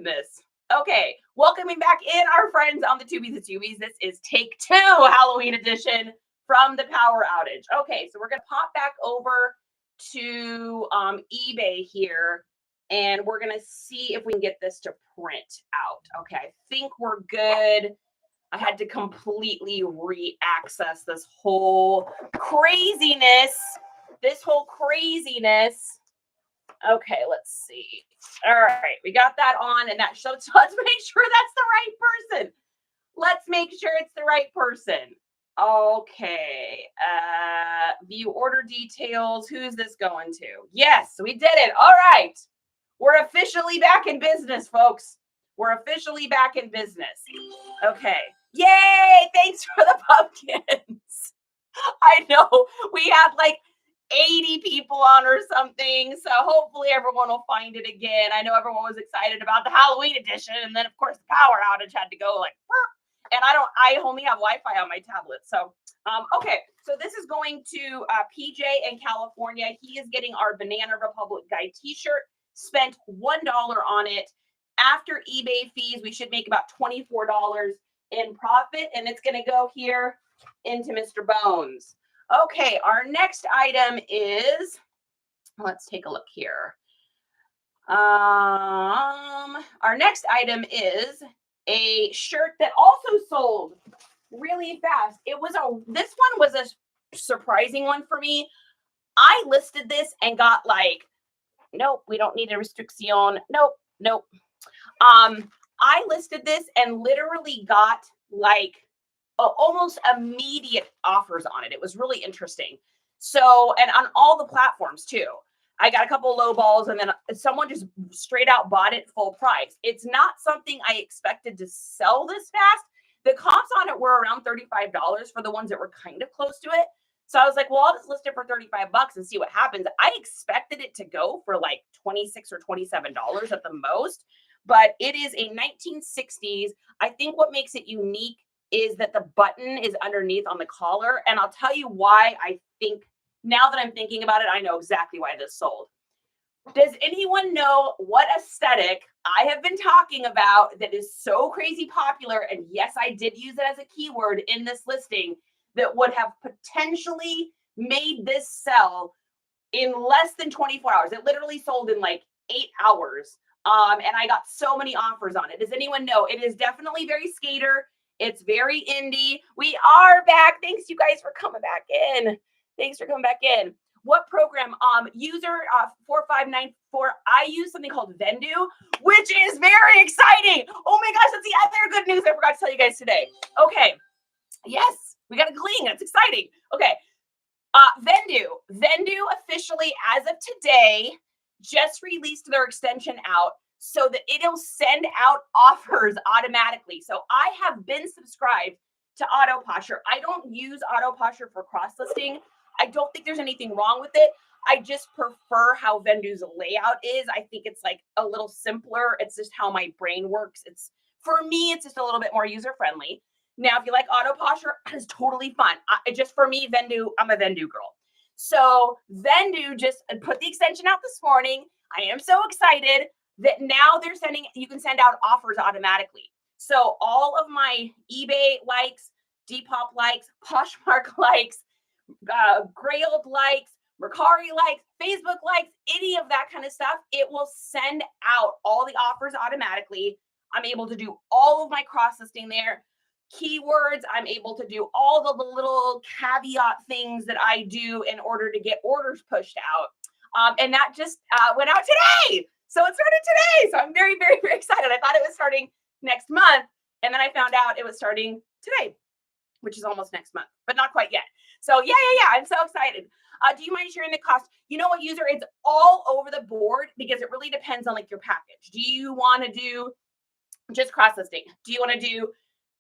goodness. Okay, welcoming back in our friends on the Tubies and Tubies. This is take 2 Halloween edition from the power outage. Okay, so we're going to pop back over to eBay here, and we're going to see if we can get this to print out. Okay, I think we're good. I had to completely re-access this whole craziness. Okay, let's see. All right, we got that on, and that shows. So let's make sure that's the right person. Let's make sure it's the right person. Okay, view order details. Who's this going to? Yes, we did it. All right, we're officially back in business, folks. We're officially back in business. Okay, yay! Thanks for the pumpkins. I know we had like 80 people on or something. So hopefully everyone will find it again. I know everyone was excited about the Halloween edition. And then of course the power outage had to go like, and I only have Wi-Fi on my tablet. So, okay. So this is going to PJ in California. He is getting our Banana Republic Guy t-shirt, spent $1 on it. After eBay fees, we should make about $24 in profit. And it's going to go here into Mr. Bones. Okay, our next item is, let's take a look here. Our next item is a shirt that also sold really fast. This one was a surprising one for me. I listed this and got like, nope, we don't need a restriction. Nope. I listed this and literally got like almost immediate offers on it. It was really interesting. So, and on all the platforms too. I got a couple of low balls and then someone just straight out bought it full price. It's not something I expected to sell this fast. The comps on it were around $35 for the ones that were kind of close to it. So I was like, well, I'll just list it for $35 and see what happens. I expected it to go for like $26 or $27 at the most, but it is a 1960s. I think what makes it unique is that the button is underneath on the collar. And I'll tell you why I think, now that I'm thinking about it, I know exactly why this sold. Does anyone know what aesthetic I have been talking about that is so crazy popular? And yes, I did use it as a keyword in this listing that would have potentially made this sell in less than 24 hours. It literally sold in like 8 hours. And I got so many offers on it. Does anyone know? It is definitely very skater. It's very indie. We are back. Thanks, you guys, for coming back in. What program? User 4594. I use something called Vendu, which is very exciting. Oh my gosh, that's the other good news I forgot to tell you guys today. Okay. Yes, we got a glean. That's exciting. Okay. Vendu officially, as of today, just released their extension out so that it'll send out offers automatically. So I have been subscribed to Autoposher. I don't use Autoposher for cross-listing. I don't think there's anything wrong with it. I just prefer how Vendu's layout is. I think it's like a little simpler. It's just how my brain works. For me, it's just a little bit more user-friendly. Now, if you like Autoposher, it's totally fun. For me, Vendu, I'm a Vendu girl. So Vendu just put the extension out this morning. I am so excited that now you can send out offers automatically. So all of my eBay likes, Depop likes, Poshmark likes, Grailed likes, Mercari likes, Facebook likes, any of that kind of stuff, it will send out all the offers automatically. I'm able to do all of my cross-listing there. Keywords, I'm able to do all the little caveat things that I do in order to get orders pushed out. And that just went out today. So it started today. So I'm very, very, very excited. I thought it was starting next month. And then I found out it was starting today, which is almost next month, but not quite yet. So yeah. I'm so excited. Do you mind sharing the cost? You know what, user? It's all over the board because it really depends on like your package. Do you want to do just cross-listing? Do you want to do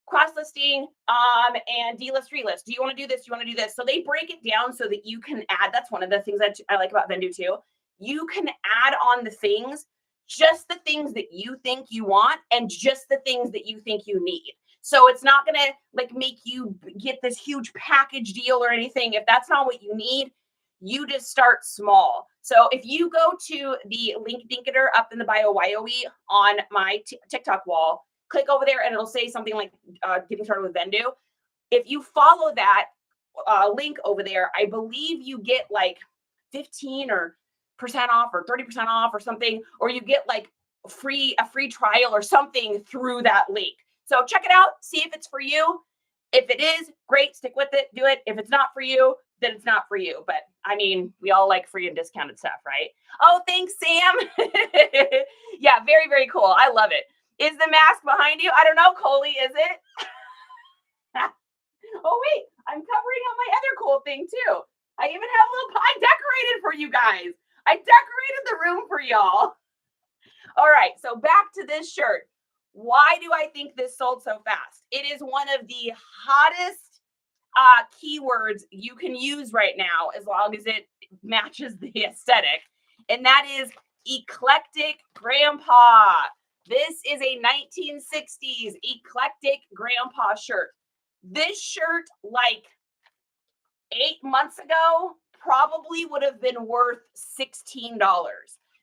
cross-listing and delist, relist? Do you want to do this? Do you want to do this? So they break it down so that you can add. That's one of the things that I like about Vendu too. You can add on the things, just the things that you think you want and just the things that you think you need. So it's not going to like make you get this huge package deal or anything. If that's not what you need, You just start small. So if you go to the link dinketer up in the bio YOE on my TikTok wall, click over there and it'll say something like getting started with Vendu. If you follow that link over there, I believe you get like 15% off or 30% off or something, or you get like a free trial or something through that link. So check it out, see if it's for you. If it is, great, stick with it, do it. If it's not for you, then it's not for you. But I mean, we all like free and discounted stuff, right? Oh, thanks, Sam. Yeah, very, very cool. I love it. Is the mask behind you? I don't know, Coley, is it? Oh, wait, I'm covering up my other cool thing too. I even have a little, I decorated for you guys. I decorated the room for y'all. All right, so back to this shirt. Why do I think this sold so fast? It is one of the hottest keywords you can use right now, as long as it matches the aesthetic. And that is eclectic grandpa. This is a 1960s eclectic grandpa shirt. This shirt, like 8 months ago, probably would have been worth $16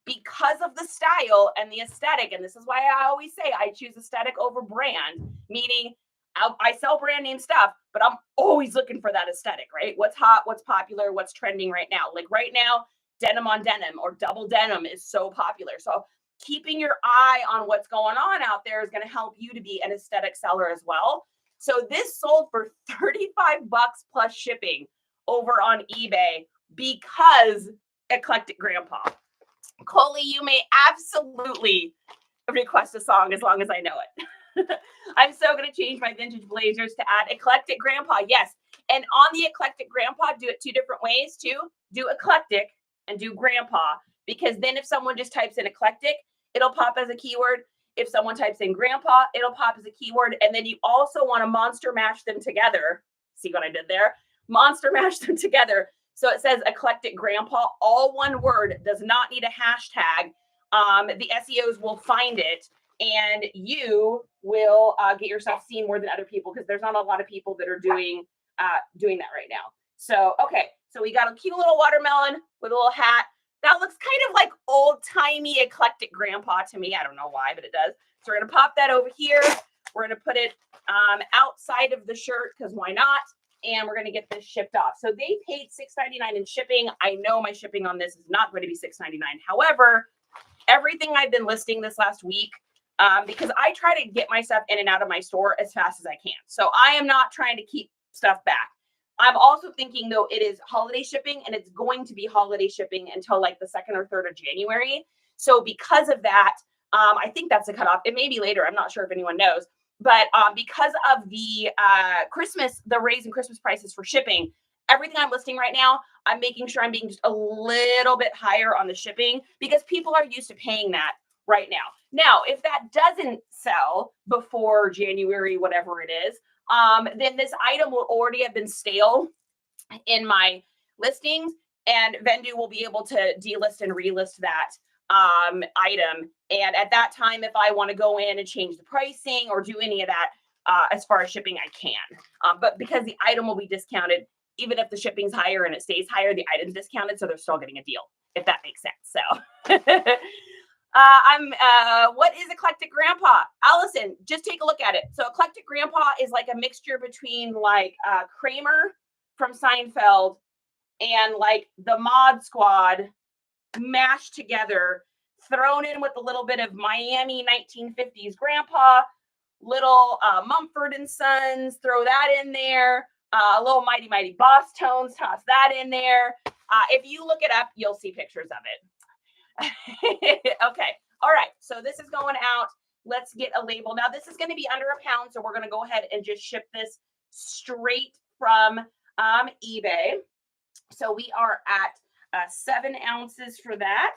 because of the style and the aesthetic. And this is why I always say I choose aesthetic over brand, meaning I sell brand name stuff, but I'm always looking for that aesthetic, right? What's hot, what's popular, what's trending right now. Like right now, denim on denim or double denim is so popular. So keeping your eye on what's going on out there is going to help you to be an aesthetic seller as well. So this sold for 35 bucks plus shipping over on eBay because eclectic grandpa. Coley, you may absolutely request a song as long as I know it. I'm so going to change my vintage blazers to add eclectic grandpa. Yes. And on the eclectic grandpa, do it 2 different ways too. Do eclectic and do grandpa, because then if someone just types in eclectic, it'll pop as a keyword. If someone types in grandpa, it'll pop as a keyword. And then you also want to monster mash them together. See what I did there? Monster mash them together. So it says eclectic grandpa, all one word, does not need a hashtag. The SEOs will find it and you will get yourself seen more than other people, because there's not a lot of people that are doing that right now. So, okay. So we got a cute little watermelon with a little hat. That looks kind of like old-timey eclectic grandpa to me. I don't know why, but it does. So we're going to pop that over here. We're going to put it outside of the shirt, because why not? And we're going to get this shipped off. So they paid $6.99 in shipping. I know my shipping on this is not going to be $6.99. However, everything I've been listing this last week, because I try to get my stuff in and out of my store as fast as I can. So I am not trying to keep stuff back. I'm also thinking, though, it is holiday shipping, and it's going to be holiday shipping until like the 2nd or 3rd of January. So because of that, I think that's a cutoff. It may be later. I'm not sure if anyone knows. But because of the Christmas, the raise in Christmas prices for shipping, everything I'm listing right now, I'm making sure I'm being just a little bit higher on the shipping, because people are used to paying that right now. Now, if that doesn't sell before January, whatever it is, then this item will already have been stale in my listings, and Vendu will be able to delist and relist that item. And at that time, if I want to go in and change the pricing or do any of that, as far as shipping, I can. But because the item will be discounted, even if the shipping's higher and it stays higher, the item's discounted, so they're still getting a deal, if that makes sense. So what is eclectic grandpa? Allison, just take a look at it. So eclectic grandpa is like a mixture between like Kramer from Seinfeld and like the Mod Squad mashed together, thrown in with a little bit of Miami 1950s grandpa, little Mumford and Sons, throw that in there, a little Mighty Mighty Boss Tones, toss that in there. If you look it up, you'll see pictures of it. Okay. All right. So this is going out. Let's get a label. Now this is going to be under £1, so we're going to go ahead and just ship this straight from eBay. So we are at 7 ounces for that.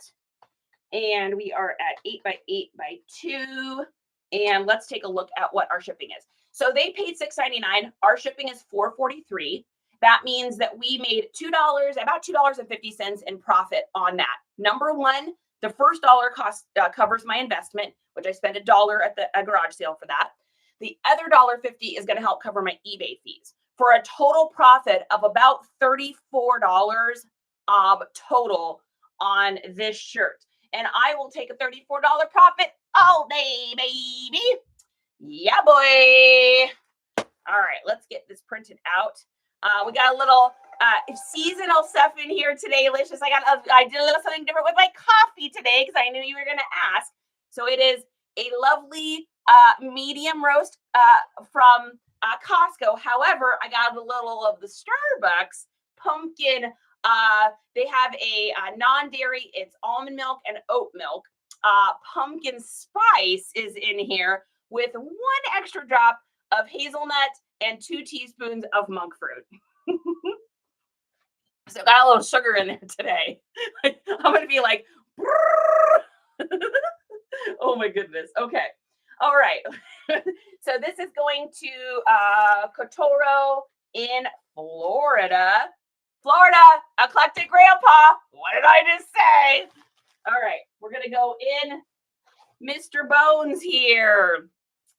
And we are at 8 by 8 by 2. And let's take a look at what our shipping is. So they paid $6.99. Our shipping is $4.43. That means that we made about $2.50 in profit on that. Number one, the first dollar cost covers my investment, which I spent $1 at the garage sale for that. The other $1.50 is going to help cover my eBay fees for a total profit of about $34 total on this shirt. And I will take a $34 profit all day, baby. Yeah, boy. All right, let's get this printed out. We got a little seasonal stuff in here today, Licious. I did a little something different with my coffee today because I knew you were going to ask. So it is a lovely medium roast from Costco. However, I got a little of the Starbucks pumpkin. They have a non-dairy. It's almond milk and oat milk. Pumpkin spice is in here with 1 extra drop of hazelnut and 2 teaspoons of monk fruit. So got a little sugar in there today. I'm going to be like, oh my goodness. Okay. All right. So this is going to Cotoro in Florida. Florida, eclectic grandpa. What did I just say? All right. We're going to go in Mr. Bones here.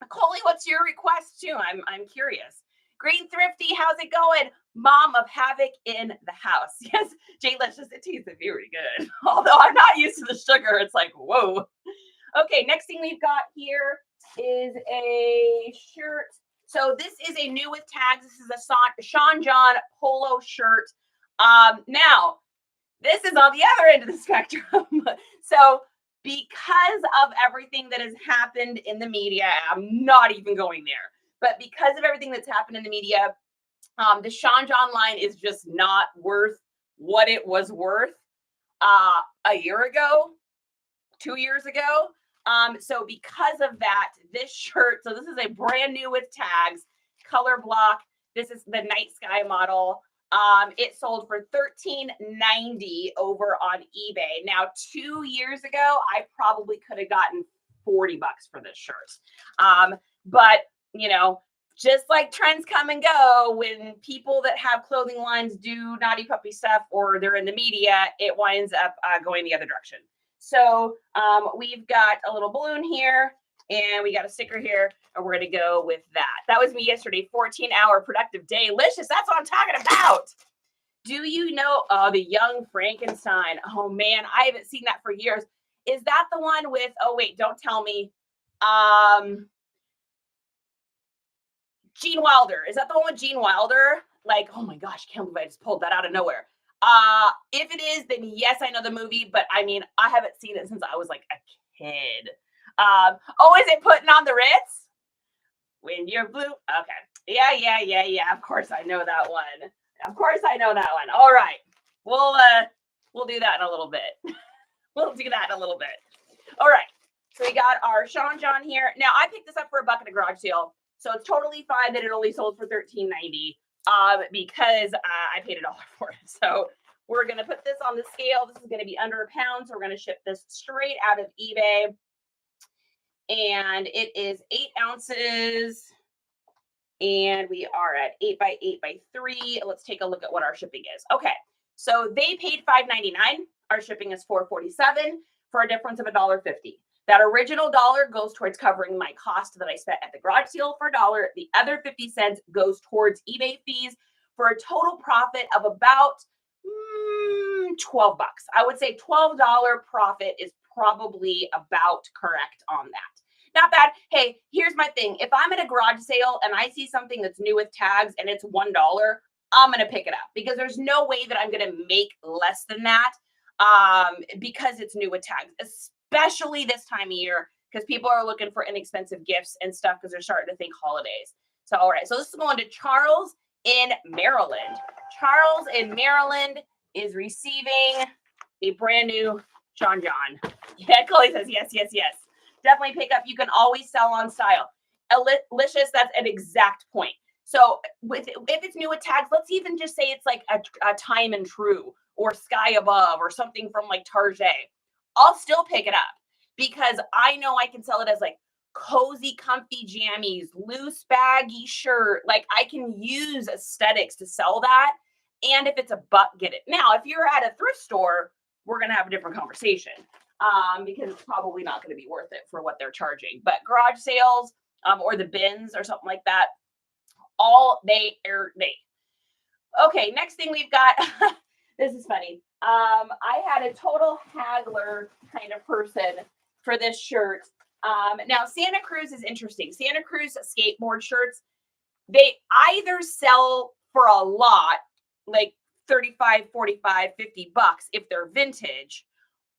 Coley, what's your request too? I'm curious. Green Thrifty, how's it going? Mom of Havoc in the house. Yes, Jay, let's just it tastes very good. Although I'm not used to the sugar, it's like, whoa. Okay, next thing we've got here is a shirt. So this is a new with tags. This is a Sean John polo shirt. Now, this is on the other end of the spectrum. So because of everything that has happened in the media, I'm not even going there. But because of everything that's happened in the media, the Sean John line is just not worth what it was worth a year ago, 2 years ago. So because of that, this shirt, so this is a brand new with tags, color block. This is the night sky model. It sold for $13.90 over on eBay. Now, 2 years ago, I probably could have gotten $40 for this shirt. But you know, just like trends come and go, when people that have clothing lines do naughty puppy stuff or they're in the media, it winds up going the other direction. So we've got a little balloon here and we got a sticker here and we're going to go with that. That was me yesterday, 14-hour productive day. Licious, that's what I'm talking about. Do you know the Young Frankenstein? Oh man, I haven't seen that for years. Is that the one with, oh wait, don't tell me. Gene Wilder. Is that the one with Gene Wilder? Like, oh my gosh, I can't believe I just pulled that out of nowhere. If it is, then yes, I know the movie, but I mean, I haven't seen it since I was like a kid. Oh, is it Putting on the Ritz? When you're blue. Okay. Yeah. Of course I know that one. Of course I know that one. All right. We'll do that in a little bit. We'll do that in a little bit. All right. So we got our Sean John here. Now I picked this up for a buck at a garage sale. So it's totally fine that it only sold for $13.90 because I paid $1 for it. So we're going to put this on the scale. This is going to be under a pound. So we're going to ship this straight out of eBay. And it is 8 ounces. And we are at 8 by 8 by 3. Let's take a look at what our shipping is. Okay. So they paid $5.99. Our shipping is $4.47 for a difference of $1.50. That original $1 goes towards covering my cost that I spent at the garage sale for $1. The other 50 cents goes towards eBay fees for a total profit of about $12. I would say $12 profit is probably about correct on that. Not bad. Hey, here's my thing. If I'm at a garage sale and I see something that's new with tags and it's $1, I'm going to pick it up because there's no way that I'm going to make less than that because it's new with tags, especially this time of year because people are looking for inexpensive gifts and stuff because they're starting to think holidays. So, all right. So this is going to Charles in Maryland. Charles in Maryland is receiving a brand new Sean John. Yeah, Chloe says yes. Definitely pick up. You can always sell on style. Licious, that's an exact point. So if it's new with tags, let's even just say it's like a Time and True or Sky Above or something from like Target. I'll still pick it up because I know I can sell it as like cozy, comfy jammies, loose, baggy shirt. Like I can use aesthetics to sell that. And if it's a buck, get it. Now, if you're at a thrift store, we're going to have a different conversation because it's probably not going to be worth it for what they're charging. But garage sales or the bins or something like that, all they. Okay, next thing we've got, this is funny. I had a total haggler kind of person for this shirt. Now Santa Cruz is interesting. Santa Cruz skateboard shirts, they either sell for a lot, like 35, 45, $50 if they're vintage,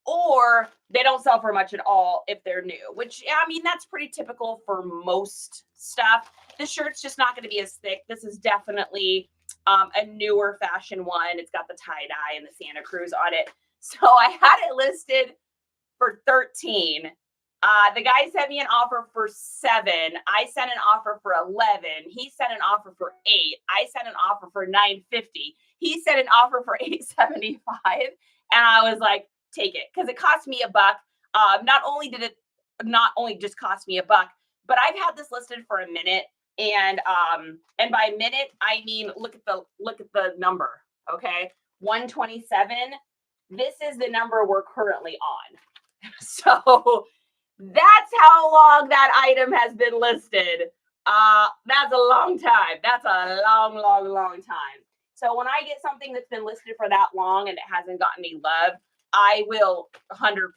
or they don't sell for much at all if they're new, which, I mean, that's pretty typical for most stuff. The shirt's just not going to be as thick. This is definitely a newer fashion one. It's got the tie-dye and the Santa Cruz on it. So I had it listed for 13. The guy sent me an offer for 7. I sent an offer for 11. He sent an offer for 8. I sent an offer for 950. He sent an offer for 875. And I was like, take it, because it cost me $1. Not only did it not only just cost me $1, but I've had this listed for a minute. And by minute, I mean, look at the number. Okay. 127. This is the number we're currently on. So that's how long that item has been listed. That's a long time. That's a long, long, long time. So when I get something that's been listed for that long and it hasn't gotten any love, I will 100%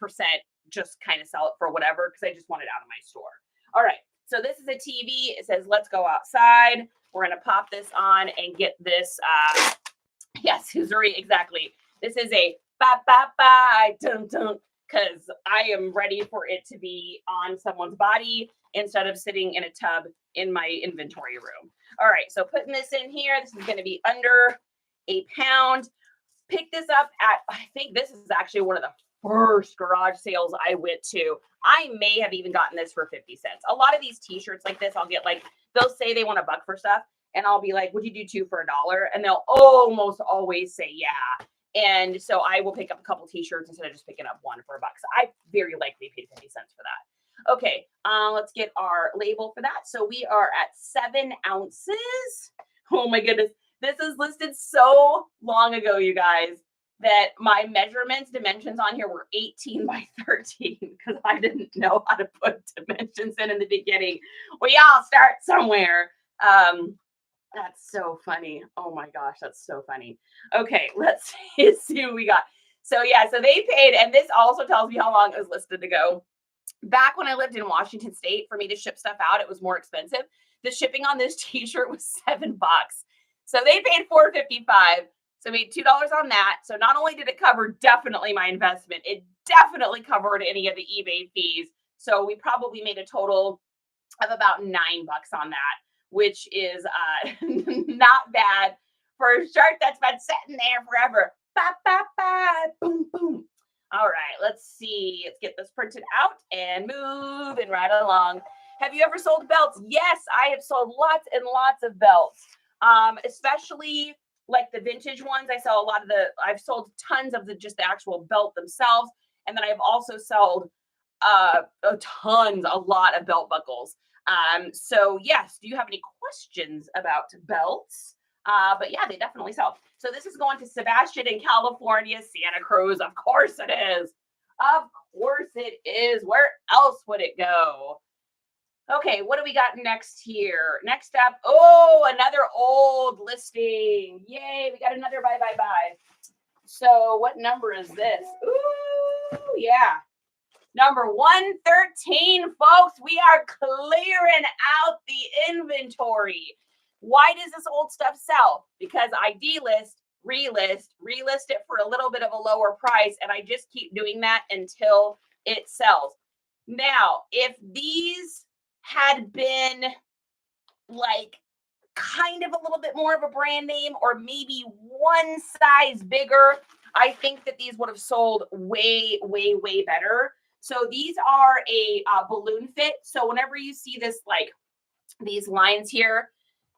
just kind of sell it for whatever, because I just want it out of my store. All right. So this is a TV. It says, let's go outside. We're going to pop this on and get this. Yes, Suzuri, exactly. This is a bye, dun, dun, because I am ready for it to be on someone's body instead of sitting in a tub in my inventory room. All right, so putting this in here, this is going to be under a pound. Pick this up at, I think this is actually one of the first garage sales I went to. I may have even gotten this for 50 cents. A lot of these t-shirts like this, I'll get like, they'll say they want $1 for stuff. And I'll be like, would you do 2 for $1? And they'll almost always say, yeah. And so I will pick up a couple t-shirts instead of just picking up 1 for $1. I very likely paid 50 cents for that. Okay, let's get our label for that. So we are at 7 ounces. Oh my goodness. This is listed so long ago, you guys, that my dimensions on here were 18 by 13 because I didn't know how to put dimensions in the beginning. We all start somewhere. That's so funny. Oh my gosh, that's so funny. Okay, let's see what we got. So yeah, so they paid, and this also tells me how long it was listed to go. Back when I lived in Washington State, for me to ship stuff out, it was more expensive. The shipping on this t-shirt was $7. So they paid $4.55. So I made $2 on that. So not only did it cover definitely my investment, it definitely covered any of the eBay fees. So we probably made a total of about $9 on that, which is not bad for a shirt that's been sitting there forever. Ba, ba, ba, boom, boom. All right, let's see. Let's get this printed out and moving right along. Have you ever sold belts? Yes, I have sold lots and lots of belts, especially like the vintage ones. I've sold tons of just the actual belt themselves. And then I've also sold a lot of belt buckles. So yes, do you have any questions about belts? But yeah, they definitely sell. So this is going to Sebastian in California, Santa Cruz. Of course it is. Of course it is. Where else would it go? Okay, what do we got next here? Next up, another old listing. Yay, we got another bye. So what number is this? Ooh, yeah. Number 113, folks. We are clearing out the inventory. Why does this old stuff sell? Because I delist, relist it for a little bit of a lower price, and I just keep doing that until it sells. Now, if these had been like kind of a little bit more of a brand name, or maybe one size bigger, I think that these would have sold way, way, way better. So these are a balloon fit. So whenever you see this, like these lines here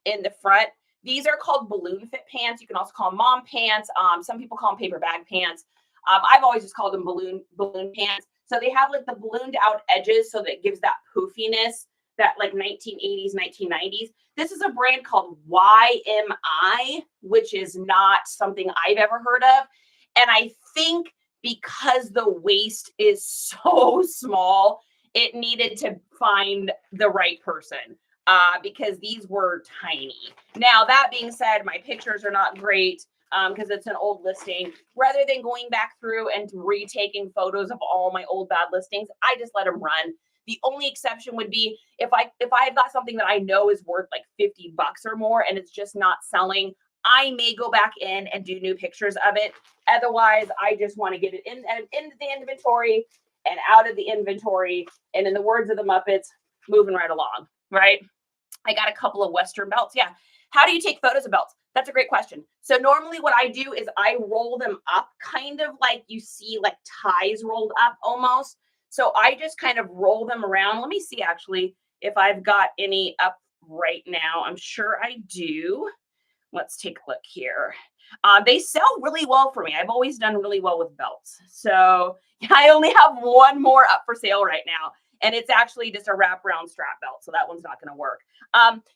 in the front, these are called balloon fit pants. You can also call them mom pants. Some people call them paper bag pants. I've always just called them balloon pants. So they have like the ballooned out edges, so that it gives that poofiness, that like 1980s, 1990s. This is a brand called YMI, which is not something I've ever heard of. And I think because the waist is so small, it needed to find the right person because these were tiny. Now, that being said, my pictures are not great. because it's an old listing. Rather than going back through and retaking photos of all my old bad listings, I just let them run. The only exception would be if I've got something that I know is worth like $50 or more and it's just not selling, I may go back in and do new pictures of it. Otherwise, I just want to get it into the inventory and out of the inventory. And in the words of the Muppets, moving right along, right? I got a couple of Western belts. Yeah. How do you take photos of belts? That's a great question. So normally what I do is I roll them up kind of like you see like ties rolled up almost. So I just kind of roll them around. Let me see actually if I've got any up right now. I'm sure I do. Let's take a look here. They sell really well for me. I've always done really well with belts. So I only have one more up for sale right now. And it's actually just a wraparound strap belt. So that one's not going to work.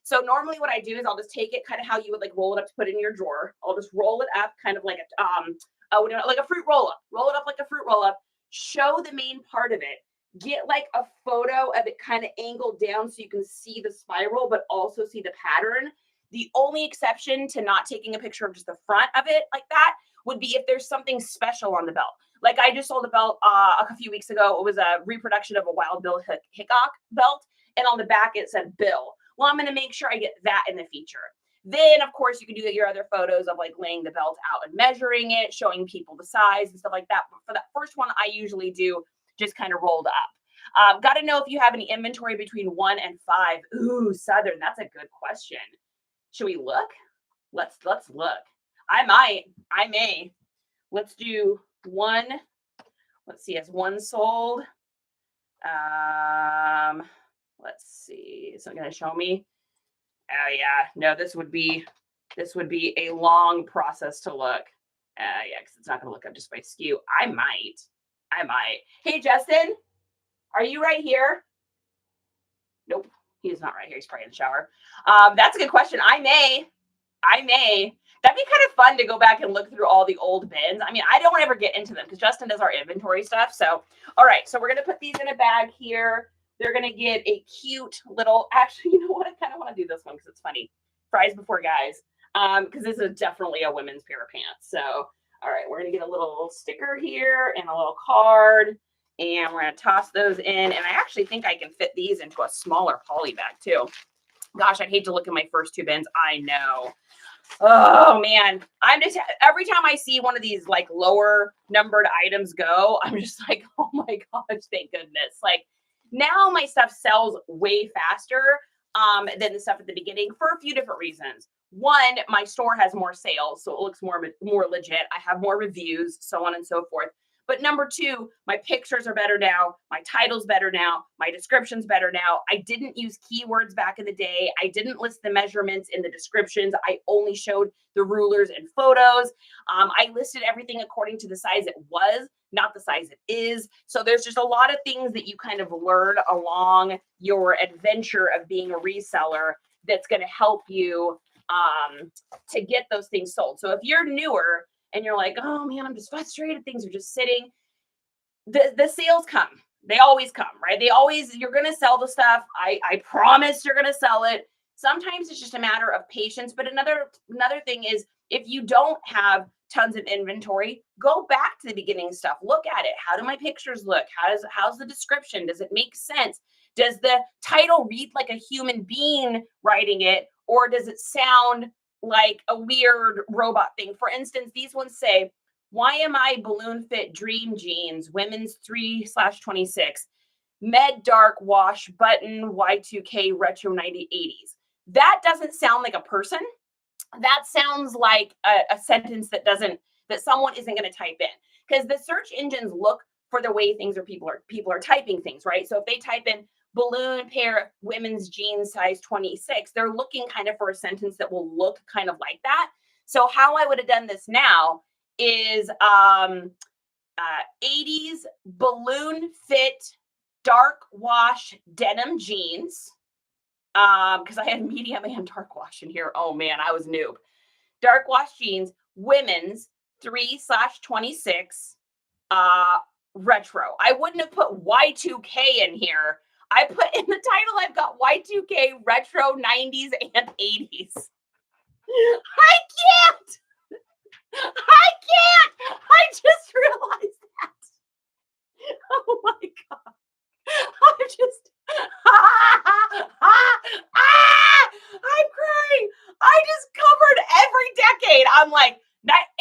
So normally what I do is I'll just take it kind of how you would like roll it up to put in your drawer. I'll just roll it up kind of like like a fruit roll up. Roll it up like a fruit roll up. Show the main part of it. Get like a photo of it kind of angled down so you can see the spiral, but also see the pattern. The only exception to not taking a picture of just the front of it like that would be if there's something special on the belt. Like I just sold a belt a few weeks ago. It was a reproduction of a Wild Bill Hickok belt. And on the back, it said Bill. Well, I'm going to make sure I get that in the feature. Then, of course, you can do your other photos of like laying the belt out and measuring it, showing people the size and stuff like that. But for that first one, I usually do just kind of rolled up. Got to know if you have any inventory between 1 and 5. Ooh, Southern, that's a good question. Should we look? Let's look. I may. Let's do 1. Let's see, has 1 sold? Let's see. Is it going to show me? Oh yeah, no, this would be a long process to look. Yeah, because it's not going to look up just by SKU. I might. Hey, Justin, are you right here? Nope, he's not right here. He's probably in the shower. That's a good question. I may. That'd be kind of fun to go back and look through all the old bins. I mean, I don't ever get into them because Justin does our inventory stuff. So, all right. So we're going to put these in a bag here. They're going to get a cute little, actually, you know what? I kind of want to do this one because it's funny. Fries before guys. Because this is definitely a women's pair of pants. So, all right. We're going to get a little sticker here and a little card. And we're going to toss those in. And I actually think I can fit these into a smaller poly bag too. Gosh, I'd hate to look at my first 2 bins. I know. Oh man, I'm just every time I see one of these like lower numbered items go, I'm just like, oh my gosh, thank goodness. Like now my stuff sells way faster than the stuff at the beginning for a few different reasons. One, my store has more sales, so it looks more legit. I have more reviews, so on and so forth. But number 2, my pictures are better now. My title's better now. My description's better now. I didn't use keywords back in the day. I didn't list the measurements in the descriptions. I only showed the rulers and photos. I listed everything according to the size it was, not the size it is. So there's just a lot of things that you kind of learn along your adventure of being a reseller that's going to help you to get those things sold. So if you're newer, and you're like, oh man, I'm just frustrated. Things are just sitting. The sales come. They always come, right? You're going to sell the stuff. I promise you're going to sell it. Sometimes it's just a matter of patience. But another thing is if you don't have tons of inventory, go back to the beginning stuff. Look at it. How do my pictures look? How's the description? Does it make sense? Does the title read like a human being writing it? Or does it sound like a weird robot thing? For instance, these ones say, YMI balloon fit dream jeans, women's 3/26, med dark wash button Y2K retro 90s. That doesn't sound like a person. That sounds like a sentence that someone isn't going to type in, because the search engines look for the way things are people are typing things, right? So if they type in balloon pair women's jeans size 26, they're looking kind of for a sentence that will look kind of like that. So how I would have done this now is 80s balloon fit dark wash denim jeans, because I had medium and dark wash in here. Oh man, I was noob. Dark wash jeans, women's 3/26 retro. I wouldn't have put Y2K in here. I put in the title, I've got Y2K retro 90s and 80s. I can't. I can't. I just realized that. Oh my God. I'm just, I'm crying. I just covered every decade. I'm like,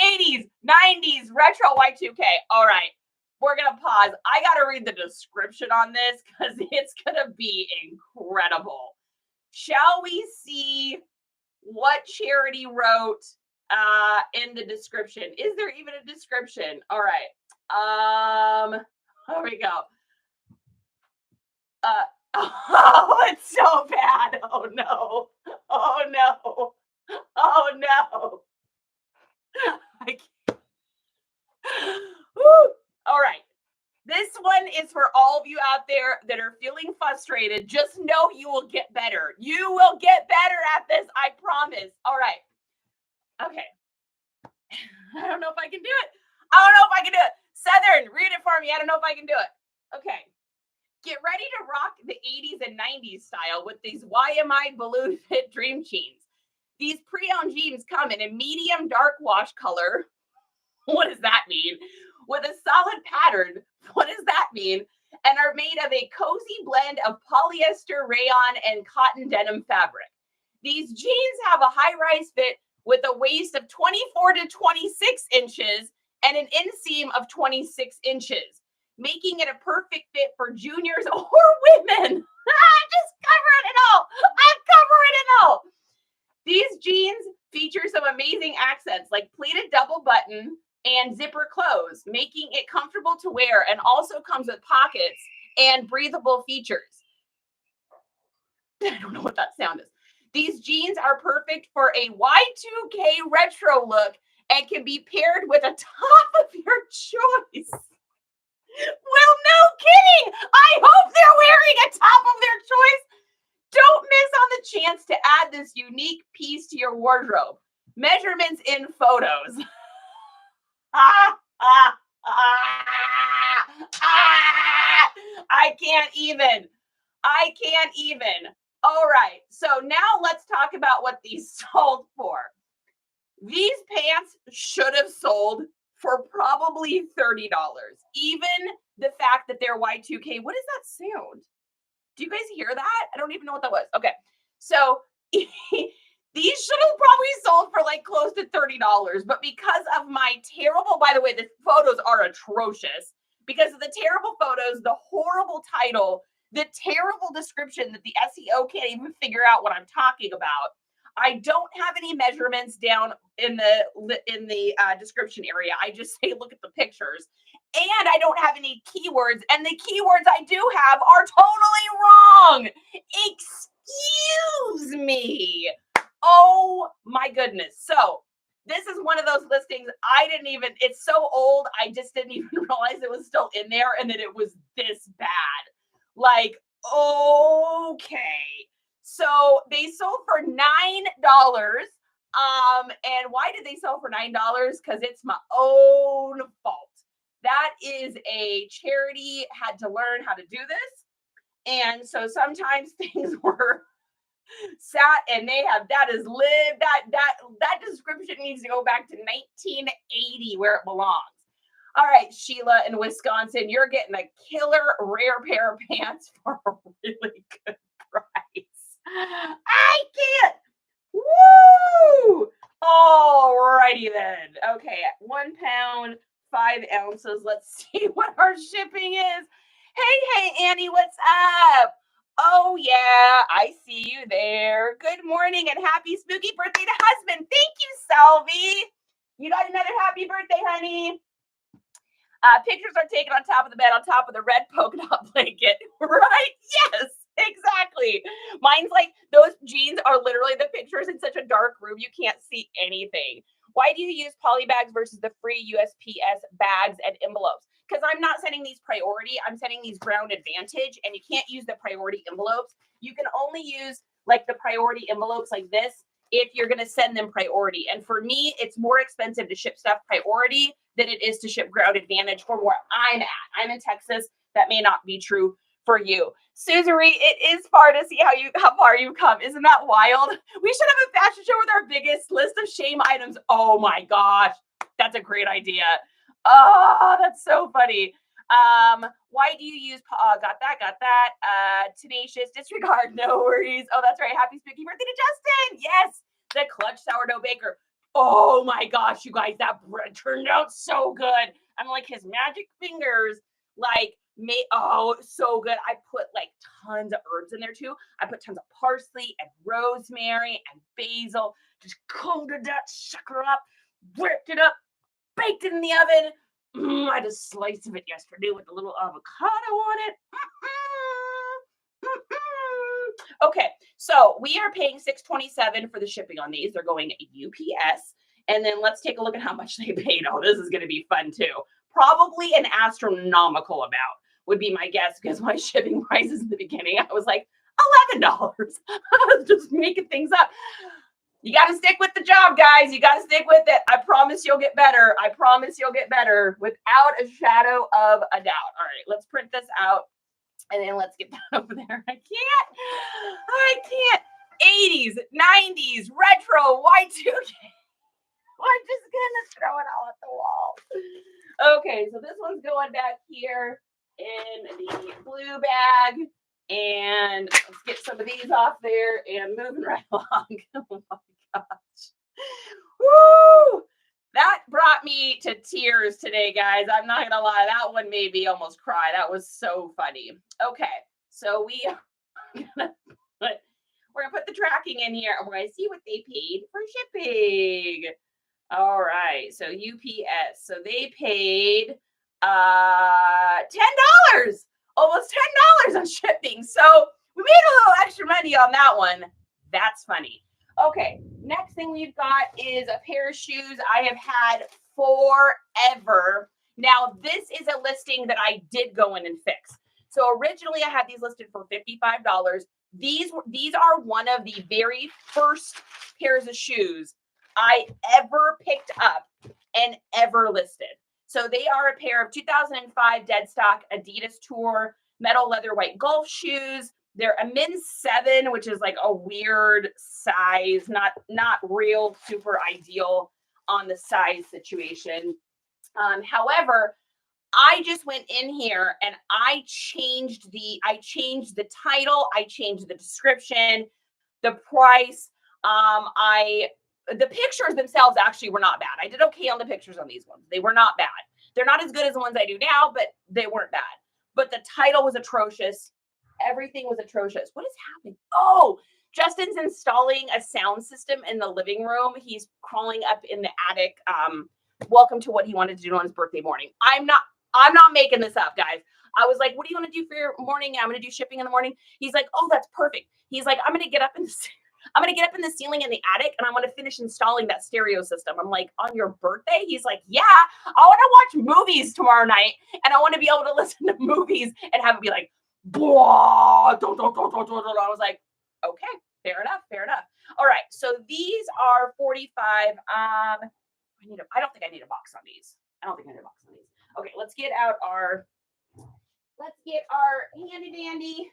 80s, 90s, retro Y2K. All right, we're going to pause. I got to read the description on this because it's going to be incredible. Shall we see what Charity wrote in the description? Is there even a description? All right. Here we go. Oh, it's so bad. Oh no. Oh no. Oh no. I can't. Woo. All right. This one is for all of you out there that are feeling frustrated. Just know you will get better. You will get better at this. I promise. All right. Okay. I don't know if I can do it. I don't know if I can do it. Southern, read it for me. I don't know if I can do it. Okay. Get ready to rock the 80s and 90s style with these YMI balloon fit dream jeans. These pre-owned jeans come in a medium dark wash color. What does that mean? With a solid pattern. What does that mean? And are made of a cozy blend of polyester, rayon, and cotton denim fabric. These jeans have a high-rise fit with a waist of 24 to 26 inches and an inseam of 26 inches, making it a perfect fit for juniors or women. I'm just covering it all. I'm covering it all. These jeans feature some amazing accents like pleated double button and zipper clothes, making it comfortable to wear, and also comes with pockets and breathable features. I don't know what that sound is. These jeans are perfect for a Y2K retro look and can be paired with a top of your choice. Well, no kidding. I hope they're wearing a top of their choice. Don't miss on the chance to add this unique piece to your wardrobe. Measurements in photos. I can't even. I can't even. All right. So now let's talk about what these sold for. These pants should have sold for probably $30. Even the fact that they're Y2K. What is that sound? Do you guys hear that? I don't even know what that was. Okay. So these should have probably sold for like close to $30. But because of my terrible, by the way, the photos are atrocious. Because of the terrible photos, the horrible title, the terrible description that the SEO can't even figure out what I'm talking about. I don't have any measurements down in the description area. I just say, look at the pictures. And I don't have any keywords. And the keywords I do have are totally wrong. Excuse me. Oh my goodness. So this is one of those listings I didn't even, it's so old, I just didn't even realize it was still in there and that it was this bad. Like, okay. So they sold for $9. And why did they sell for $9? Because it's my own fault. That is a charity had to learn how to do this. And so sometimes things were sat and they have that description needs to go back to 1980 where it belongs. All right, Sheila in Wisconsin, you're getting a killer rare pair of pants for a really good price. I can't. Woo! All righty then. Okay, 1 pound, 5 ounces. Let's see what our shipping is. Hey, Annie, what's up? Oh, yeah, I see you there. Good morning and happy spooky birthday to husband. Thank you, Salvi. You got another happy birthday, honey. Pictures are taken on top of the bed, on top of the red polka dot blanket. Right? Yes, exactly. Mine's like those jeans are literally the pictures in such a dark room. You can't see anything. Why do you use poly bags versus the free USPS bags and envelopes? Because I'm not sending these priority. I'm sending these ground advantage, and you can't use the priority envelopes. You can only use like the priority envelopes like this if you're going to send them priority. And for me, it's more expensive to ship stuff priority than it is to ship ground advantage for where I'm at. I'm in Texas. That may not be true for you. Suzery, it is far to see how far you've come. Isn't that wild? We should have a fashion show with our biggest list of shame items. Oh my gosh. That's a great idea. Oh, that's so funny. Why do you use got that. Tenacious disregard, no worries. Oh, that's right. Happy spooky birthday to Justin. Yes, the clutch sourdough baker. Oh my gosh, you guys, that bread turned out so good. I'm like his magic fingers, like so good. I put like tons of herbs in there too. I put tons of parsley and rosemary and basil. Just coated that sucker up, whipped it up, baked it in the oven. I had a slice of it yesterday with a little avocado on it. Okay, so we are paying $6.27 for the shipping on these. They're going UPS. And then let's take a look at how much they paid. Oh, this is going to be fun too. Probably an astronomical amount would be my guess, because my shipping prices in the beginning, I was like, $11. I was just making things up. You got to stick with the job, guys. You got to stick with it. I promise you'll get better. I promise you'll get better without a shadow of a doubt. All right, let's print this out. And then let's get that over there. I can't. 80s, 90s, retro, Y2K. I'm just going to throw it all at the wall. Okay, so this one's going back here in the blue bag. And let's get some of these off there and moving right along. Oh my gosh. Woo! That brought me to tears today, guys. I'm not going to lie. That one made me almost cry. That was so funny. Okay, so we're going to put the tracking in here, and we're going to see what they paid for shipping. All right, so UPS. So they paid $10, almost $10 on shipping. So we made a little extra money on that one. That's funny. Okay, next thing we've got is a pair of shoes I have had forever. Now, this is a listing that I did go in and fix. So originally I had these listed for $55. These are one of the very first pairs of shoes I ever picked up and ever listed. So they are a pair of 2005 dead stock Adidas Tour metal leather white golf shoes. They're a men's 7, which is like a weird size, not real super ideal on the size situation. However, I just went in here and I changed the title, I changed the description, the price. The pictures themselves actually were not bad. I did okay on the pictures on these ones. They were not bad. They're not as good as the ones I do now, but they weren't bad. But the title was atrocious. Everything was atrocious. What is happening? Oh, Justin's installing a sound system in the living room. He's crawling up in the attic. Welcome to what he wanted to do on his birthday morning. I'm not making this up, guys. I was like, what do you want to do for your morning? I'm going to do shipping in the morning. He's like, oh, that's perfect. He's like, I'm going to get up in the ceiling in the attic and I'm going to finish installing that stereo system. I'm like, on your birthday? He's like, yeah, I want to watch movies tomorrow night and I want to be able to listen to movies and have it be like, blah, I was like, okay, fair enough. All right, so these are 45. I don't think I need a box on these. Okay, let's get our handy dandy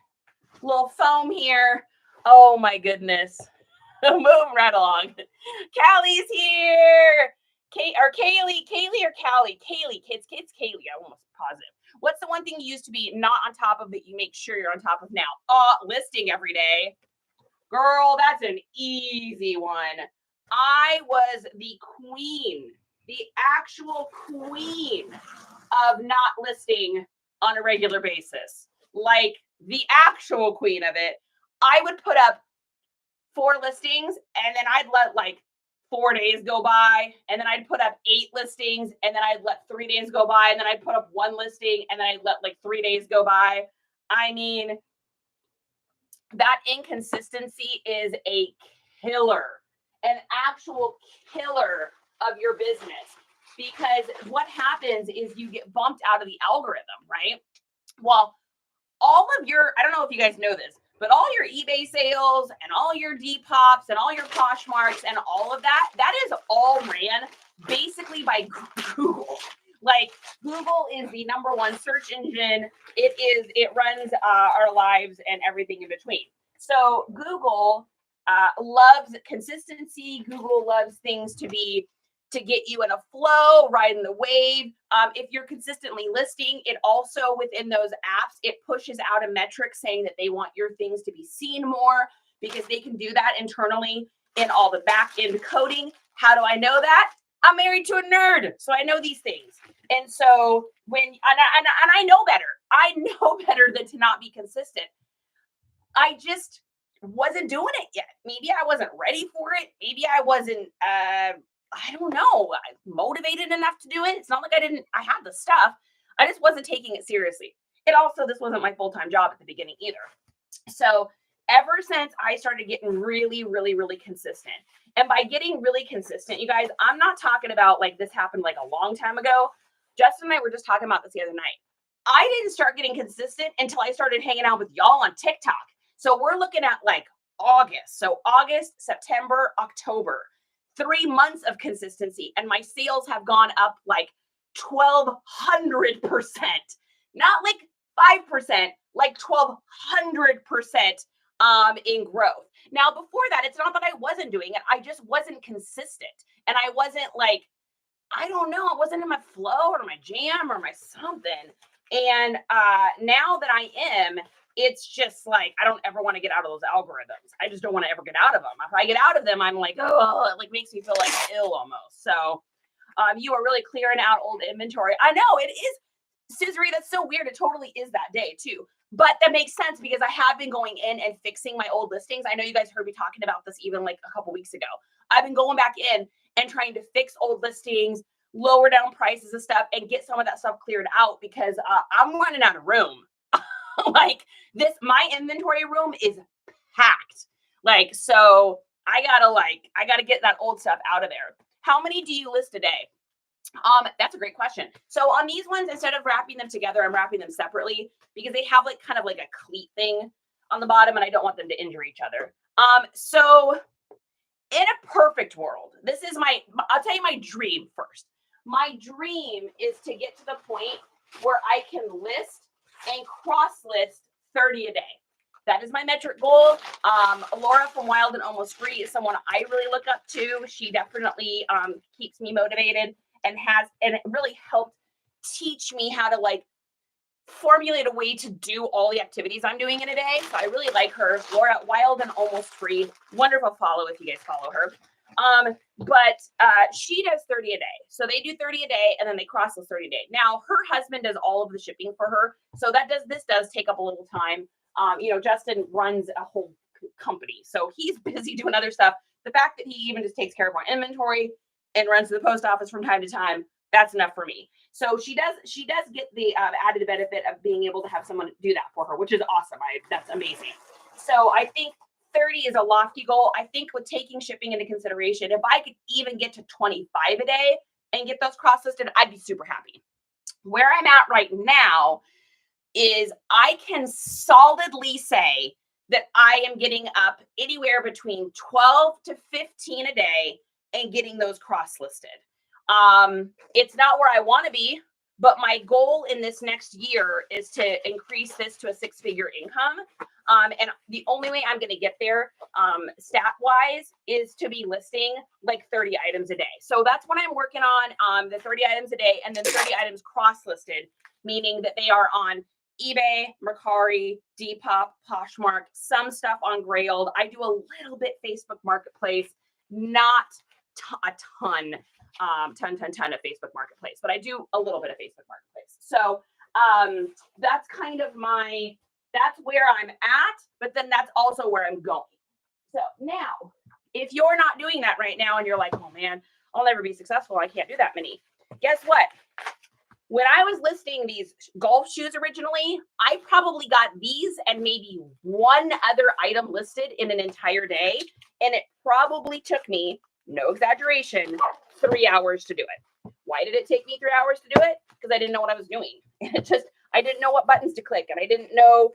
little foam here. Oh my goodness. Moving right along. Callie's here. Kaylee or Callie? Kaylee. It's Kaylee. I'm almost positive. What's the one thing you used to be not on top of that you make sure you're on top of now? Listing every day. Girl, that's an easy one. I was the queen, the actual queen of not listing on a regular basis. Like the actual queen of it. I would put up 4 listings and then I'd let like 4 days go by, and then I'd put up 8 listings, and then I'd let 3 days go by, and then I'd put up 1 listing, and then I'd let like 3 days go by. I mean, that inconsistency is a killer, an actual killer of your business, because what happens is you get bumped out of the algorithm, right? Well, all of your, I don't know if you guys know this, but all your eBay sales and all your depops and all your Posh Marks and all of that, that is all ran basically by Google. Like Google is the #1 search engine. It runs our lives and everything in between. So Google loves consistency. Google loves things to be to get you in a flow, riding the wave. If you're consistently listing, it also within those apps, it pushes out a metric saying that they want your things to be seen more because they can do that internally in all the back end coding. How do I know that? I'm married to a nerd, so I know these things. And so and I know better. I know better than to not be consistent. I just wasn't doing it yet. Maybe I wasn't ready for it. Maybe I wasn't, I don't know, motivated enough to do it. It's not like I had the stuff. I just wasn't taking it seriously. This wasn't my full-time job at the beginning either. So ever since I started getting really, really, really consistent, and by getting really consistent, you guys, I'm not talking about like this happened like a long time ago. Justin and I were just talking about this the other night. I didn't start getting consistent until I started hanging out with y'all on TikTok. So we're looking at like August. So August, September, October, 3 months of consistency. And my sales have gone up like 1,200%, not like 5%, like 1,200% in growth. Now, before that, it's not that I wasn't doing it. I just wasn't consistent. And I wasn't like, I don't know, I wasn't in my flow or my jam or my something. And now that I am, it's just like, I don't ever want to get out of those algorithms. I just don't want to ever get out of them. If I get out of them, I'm like, oh, it like makes me feel like ill almost. So you are really clearing out old inventory. I know it is, Scissory, that's so weird. It totally is that day too. But that makes sense because I have been going in and fixing my old listings. I know you guys heard me talking about this even like a couple weeks ago. I've been going back in and trying to fix old listings, lower down prices and stuff, and get some of that stuff cleared out because I'm running out of room. Like my inventory room is packed. Like, so I gotta get that old stuff out of there. How many do you list a day? That's a great question. So on these ones, instead of wrapping them together, I'm wrapping them separately because they have like kind of like a cleat thing on the bottom and I don't want them to injure each other. So in a perfect world, I'll tell you my dream first. My dream is to get to the point where I can list and cross list 30 a day. That is my metric goal. Laura from Wild and Almost Free is someone I really look up to. She definitely keeps me motivated and it really helped teach me how to like formulate a way to do all the activities I'm doing in a day. So I really like her. Laura, Wild and Almost Free. Wonderful follow if you guys follow her. But she does 30 a day. So they do 30 a day and then they cross those 30 a day. Now her husband does all of the shipping for her. So this does take up a little time. Justin runs a whole company. So he's busy doing other stuff. The fact that he even just takes care of our inventory and runs to the post office from time to time, that's enough for me. So she does get the added benefit of being able to have someone do that for her, which is awesome. That's amazing. So I think 30 is a lofty goal. I think with taking shipping into consideration, if I could even get to 25 a day and get those cross-listed, I'd be super happy. Where I'm at right now is I can solidly say that I am getting up anywhere between 12 to 15 a day and getting those cross-listed. It's not where I want to be, but my goal in this next year is to increase this to a 6-figure income. And the only way I'm going to get there, stat-wise, is to be listing like 30 items a day. So that's what I'm working on, the 30 items a day, and then 30 items cross-listed, meaning that they are on eBay, Mercari, Depop, Poshmark, some stuff on Grailed. I do a little bit Facebook Marketplace, not a ton of Facebook Marketplace, but I do a little bit of Facebook Marketplace. So that's kind of that's where I'm at, but then that's also where I'm going. So now, if you're not doing that right now and you're like, oh man, I'll never be successful, I can't do that many. Guess what? When I was listing these golf shoes originally, I probably got these and maybe one other item listed in an entire day. And it probably took me, no exaggeration, 3 hours to do it. Why did it take me 3 hours to do it? Because I didn't know what I was doing. I didn't know what buttons to click and I didn't know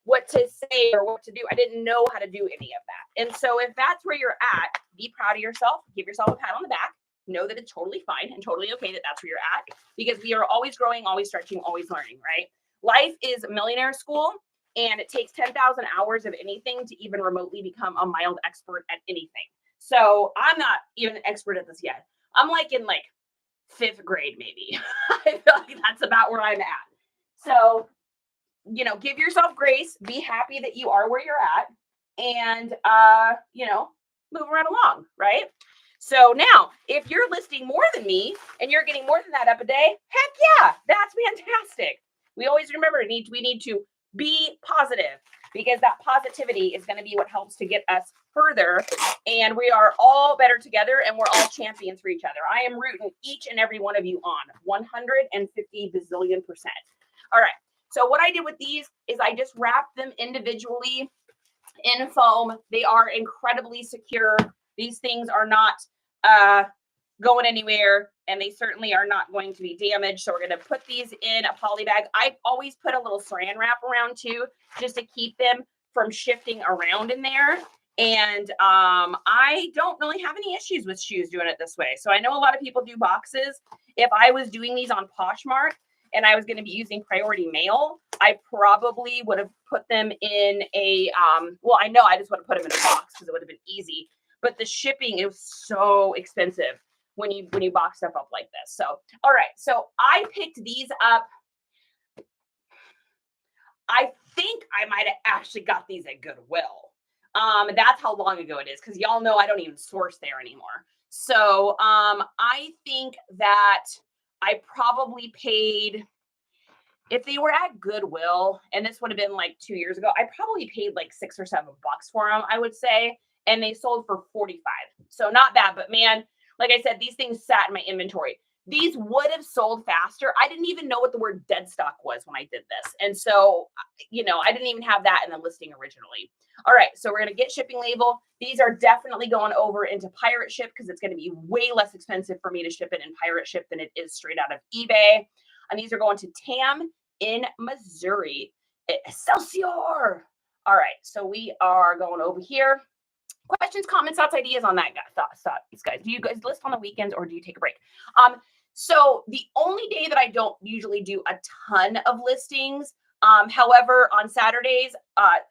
what to say or what to do. I didn't know how to do any of that. And so if that's where you're at, be proud of yourself, give yourself a pat on the back, know that it's totally fine and totally okay that that's where you're at, because we are always growing, always stretching, always learning, right? Life is millionaire school, and it takes 10,000 hours of anything to even remotely become a mild expert at anything. So I'm not even an expert at this yet. I'm like in like 5th grade, maybe. I feel like that's about where I'm at. So, you know, give yourself grace, be happy that you are where you're at, and, you know, move right along, right? So now, if you're listing more than me and you're getting more than that up a day, heck yeah, that's fantastic. We always remember we need to be positive, because that positivity is going to be what helps to get us further. And we are all better together, and we're all champions for each other. I am rooting each and every one of you on 150 bazillion percent. All right. So what I did with these is I just wrapped them individually in foam. They are incredibly secure. These things are not going anywhere, and they certainly are not going to be damaged. So we're going to put these in a poly bag. I always put a little saran wrap around too, just to keep them from shifting around in there. And I don't really have any issues with shoes doing it this way. So I know a lot of people do boxes. If I was doing these on Poshmark and I was going to be using priority mail, I probably would have put them in a, well, I know I just would have put them in a box because it would have been easy. But the shipping is so expensive when you box stuff up like this. So, all right. So I picked these up. I think I might have actually got these at Goodwill. That's how long ago it is, because y'all know I don't even source there anymore. So I think that I probably paid, if they were at Goodwill, and this would have been like 2 years ago, I probably paid like $6 or $7 for them, I would say. And they sold for 45. So not bad, but man, like I said, these things sat in my inventory. These would have sold faster. I didn't even know what the word dead stock was when I did this. And so, you know, I didn't even have that in the listing originally. All right, so we're going to get shipping label. These are definitely going over into pirate ship, because it's going to be way less expensive for me to ship it in pirate ship than it is straight out of eBay. And these are going to Tam in Missouri. Excelsior. All right, so we are going over here. Questions, comments, thoughts, ideas on that, thoughts, guys. Do you guys list on the weekends, or do you take a break? So the only day that I don't usually do a ton of listings, however, on Saturdays,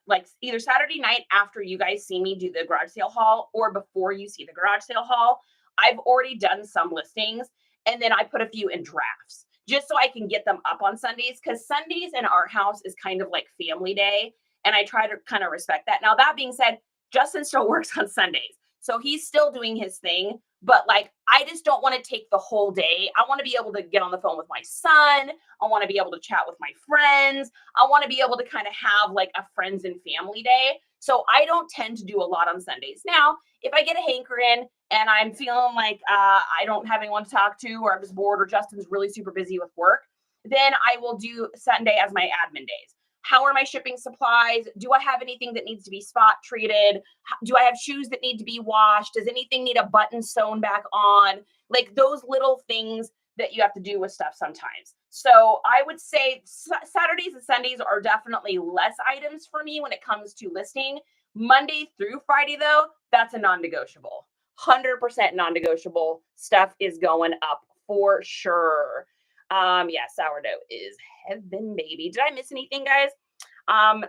like either Saturday night after you guys see me do the garage sale haul, or before you see the garage sale haul, I've already done some listings, and then I put a few in drafts just so I can get them up on Sundays, because Sundays in our house is kind of like family day, and I try to kind of respect that. Now, that being said, Justin still works on Sundays, so he's still doing his thing, but like, I just don't want to take the whole day. I want to be able to get on the phone with my son. I want to be able to chat with my friends. I want to be able to kind of have like a friends and family day. So I don't tend to do a lot on Sundays. Now, if I get a hankering and I'm feeling like I don't have anyone to talk to, or I'm just bored, or Justin's really super busy with work, then I will do Sunday as my admin days. How are my shipping supplies? Do I have anything that needs to be spot treated? Do I have shoes that need to be washed? Does anything need a button sewn back on? Like those little things that you have to do with stuff sometimes. So I would say Saturdays and Sundays are definitely less items for me when it comes to listing. Monday through Friday, though, that's a non-negotiable. 100% non-negotiable. Stuff is going up for sure. Yeah, sourdough is heaven, baby. Did I miss anything, guys?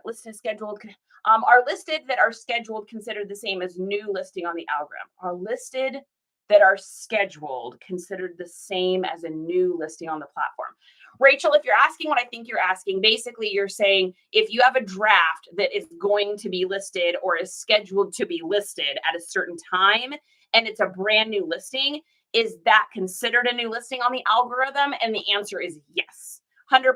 Listed scheduled. Are listed that are scheduled considered the same as new listing on the algorithm? Are listed that are scheduled considered the same as a new listing on the platform? Rachel, if you're asking what I think you're asking, basically you're saying if you have a draft that is going to be listed or is scheduled to be listed at a certain time and it's a brand new listing, is that considered a new listing on the algorithm? And the answer is yes, 100%.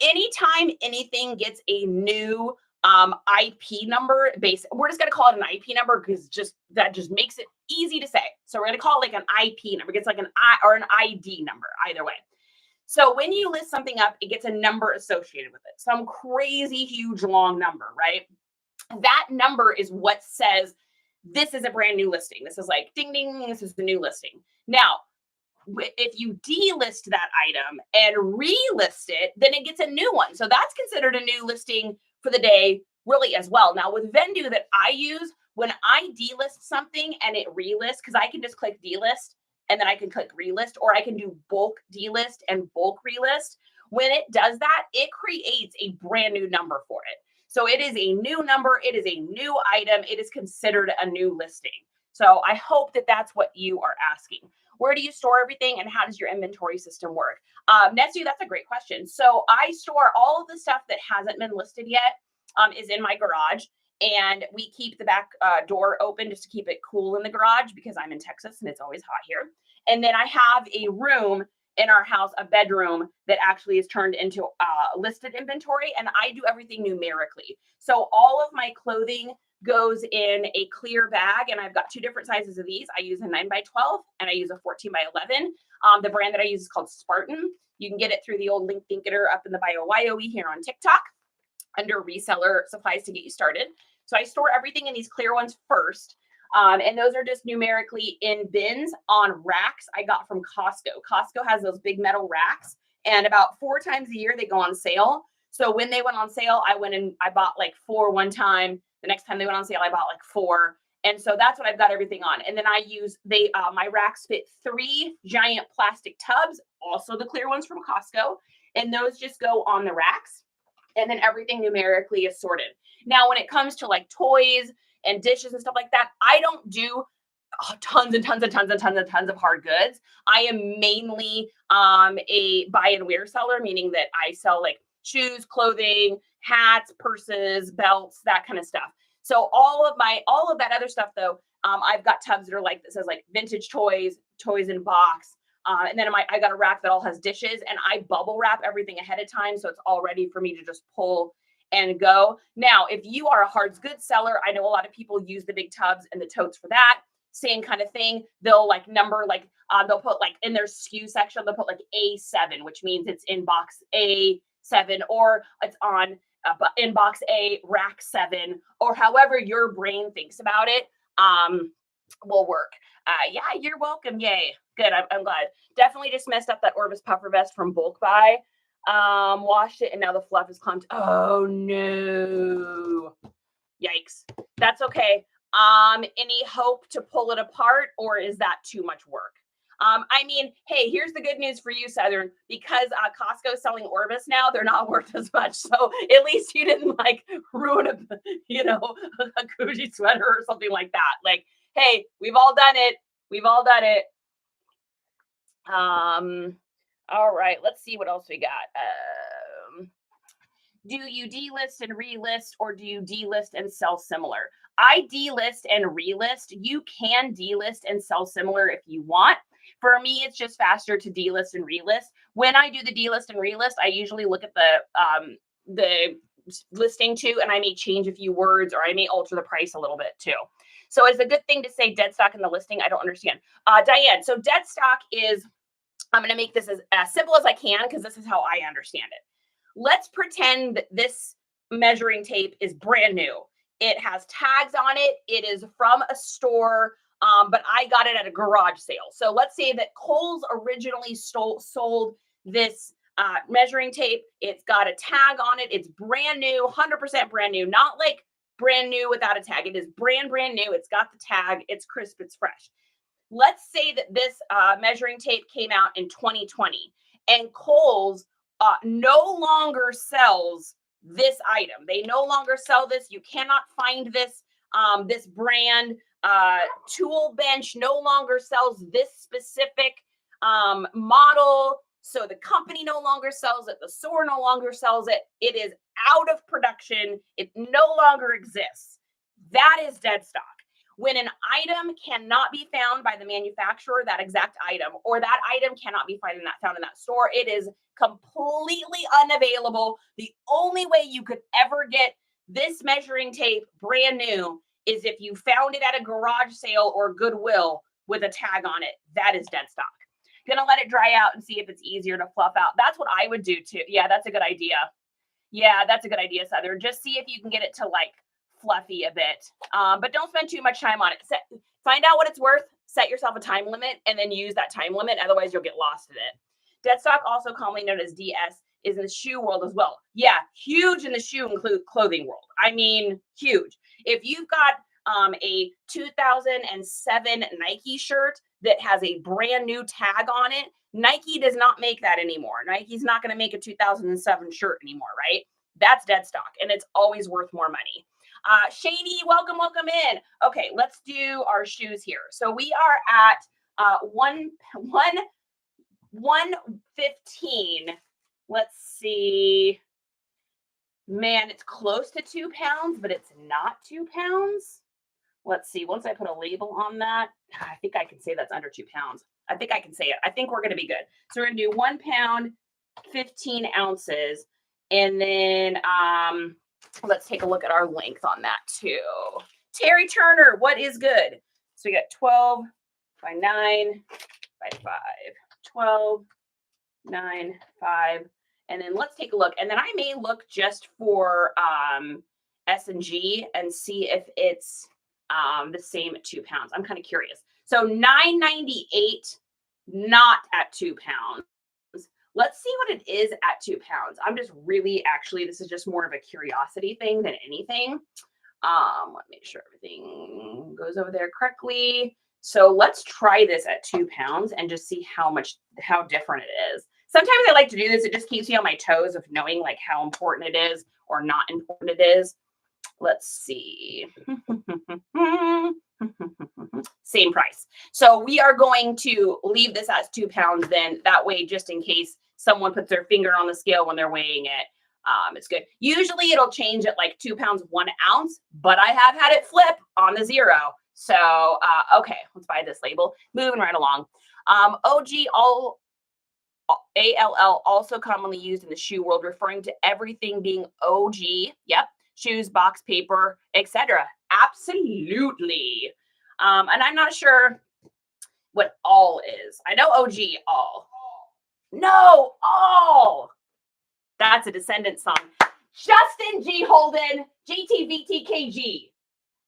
Anytime anything gets a new IP number, we're just going to call it an IP number, because that just makes it easy to say. So we're going to call it like an IP number. It's like an I or an ID number, either way. So when you list something up, it gets a number associated with it. Some crazy, huge, long number, right? That number is what says this is a brand new listing. This is like, ding, ding, this is the new listing. Now, if you delist that item and relist it, then it gets a new one. So that's considered a new listing for the day, really, as well. Now, with Vendu that I use, when I delist something and it relists, because I can just click delist and then I can click relist, or I can do bulk delist and bulk relist. When it does that, it creates a brand new number for it. So it is a new number. It is a new item. It is considered a new listing. So I hope that that's what you are asking. Where do you store everything, and how does your inventory system work? Netsu, that's a great question. So I store all of the stuff that hasn't been listed yet, is in my garage. And we keep the back door open just to keep it cool in the garage because I'm in Texas and it's always hot here. And then I have a room in our house, a bedroom that actually is turned into listed inventory, and I do everything numerically. So all of my clothing goes in a clear bag, and I've got two different sizes of these. I use a 9x12 and I use a 14x11. The brand that I use is called Spartan. You can get it through the old link thinker up in the bio YOE here on TikTok under reseller supplies to get you started. So I store everything in these clear ones first. And those are just numerically in bins on racks I got from Costco. Costco has those big metal racks, and about 4 times a year they go on sale. So when they went on sale, I went and I bought like 4 one time. The next time they went on sale, I bought like 4. And so that's what I've got everything on. And then I use, my racks fit 3 giant plastic tubs, also the clear ones from Costco. And those just go on the racks. And then everything numerically is sorted. Now, when it comes to like toys and dishes and stuff like that, I don't do tons and tons and tons and tons and tons of hard goods. I am mainly a buy and wear seller, meaning that I sell like shoes, clothing, hats, purses, belts, that kind of stuff. So all of that other stuff though, I've got tubs that are like, that says like vintage toys in box. And then I got a rack that all has dishes, and I bubble wrap everything ahead of time. So it's all ready for me to just pull and go. Now, if you are a hard goods seller, I know a lot of people use the big tubs and the totes for that. Same kind of thing. They'll like number, like they'll put like in their SKU section, they'll put like A7, which means it's in box A7, or it's on in box A, rack 7, or however your brain thinks about it will work. Yeah, you're welcome. Yay. Good. I'm glad. Definitely just messed up that Orbis puffer vest from bulk buy. Washed it and now the fluff is clumped. Oh no. Yikes. That's okay. Any hope to pull it apart, or is that too much work? I mean, hey, here's the good news for you, Southern, because Costco's selling Orbis now, they're not worth as much. So at least you didn't like ruin a Gucci sweater or something like that. Like, hey, we've all done it. We've all done it. All right, let's see what else we got. Do you delist and relist, or do you delist and sell similar? I delist and relist. You can delist and sell similar if you want. For me, it's just faster to delist and relist. When I do the delist and relist, I usually look at the listing too, and I may change a few words, or I may alter the price a little bit too. So it's a good thing to say dead stock in the listing. I don't understand. Diane, so dead stock is, I'm going to make this as simple as I can because this is how I understand it. Let's pretend that this measuring tape is brand new. It has tags on it. It is from a store, but I got it at a garage sale. So let's say that Kohl's originally sold this measuring tape. It's got a tag on it. It's brand new, 100% brand new, not like brand new without a tag. It is brand new. It's got the tag. It's crisp. It's fresh. Let's say that this measuring tape came out in 2020 and Kohl's no longer sells this item. They no longer sell this. You cannot find this. This brand tool bench no longer sells this specific model. So the company no longer sells it. The store no longer sells it. It is out of production. It no longer exists. That is dead stock. When an item cannot be found by the manufacturer, that exact item, or that item cannot be found in that store, it is completely unavailable. The only way you could ever get this measuring tape brand new is if you found it at a garage sale or Goodwill with a tag on it. That is dead stock. Gonna let it dry out and see if it's easier to fluff out. That's what I would do too. Yeah, that's a good idea. Yeah, that's a good idea, Southern. Just see if you can get it to like fluffy a bit, but don't spend too much time on it. Find out what it's worth, set yourself a time limit, and then use that time limit. Otherwise, you'll get lost in it. Dead stock, also commonly known as DS, is in the shoe world as well. Yeah, huge in the shoe and clothing world. I mean, huge. If you've got a 2007 Nike shirt that has a brand new tag on it, Nike does not make that anymore. Nike's not going to make a 2007 shirt anymore, right? That's dead stock, and it's always worth more money. Shady, welcome in. Okay, let's do our shoes here. So we are at 115. Let's see. Man, it's close to 2 pounds, but it's not 2 pounds. Let's see. Once I put a label on that, I think I can say that's under 2 pounds. I think I can say it. I think we're going to be good. So we're going to do 1 pound, 15 ounces. And then let's take a look at our length on that too. Terry Turner, what is good? So we got 12 by 9 by 5. 12, 9, 5. And then let's take a look. And then I may look just for S&G and see if it's the same at 2 pounds. I'm kind of curious. So $9.98, not at 2 pounds. Let's see what it is at 2 pounds. I'm just really, actually, this is just more of a curiosity thing than anything. Let me make sure everything goes over there correctly. So let's try this at 2 pounds and just see how different it is. Sometimes I like to do this. It just keeps me on my toes of knowing like how important it is or not important it is. Let's see. Same price. So we are going to leave this as 2 pounds then. That way, just in case someone puts their finger on the scale when they're weighing it, it's good. Usually it'll change at like 2 pounds, 1 ounce, but I have had it flip on the 0. So, okay, let's buy this label. Moving right along. OG, ALL, also commonly used in the shoe world, referring to everything being OG. Yep. Shoes, box, paper, etc. Absolutely. And I'm not sure what all is. I know OG, all. No, all. That's a Descendant song. Justin G. Holden, GTVTKG.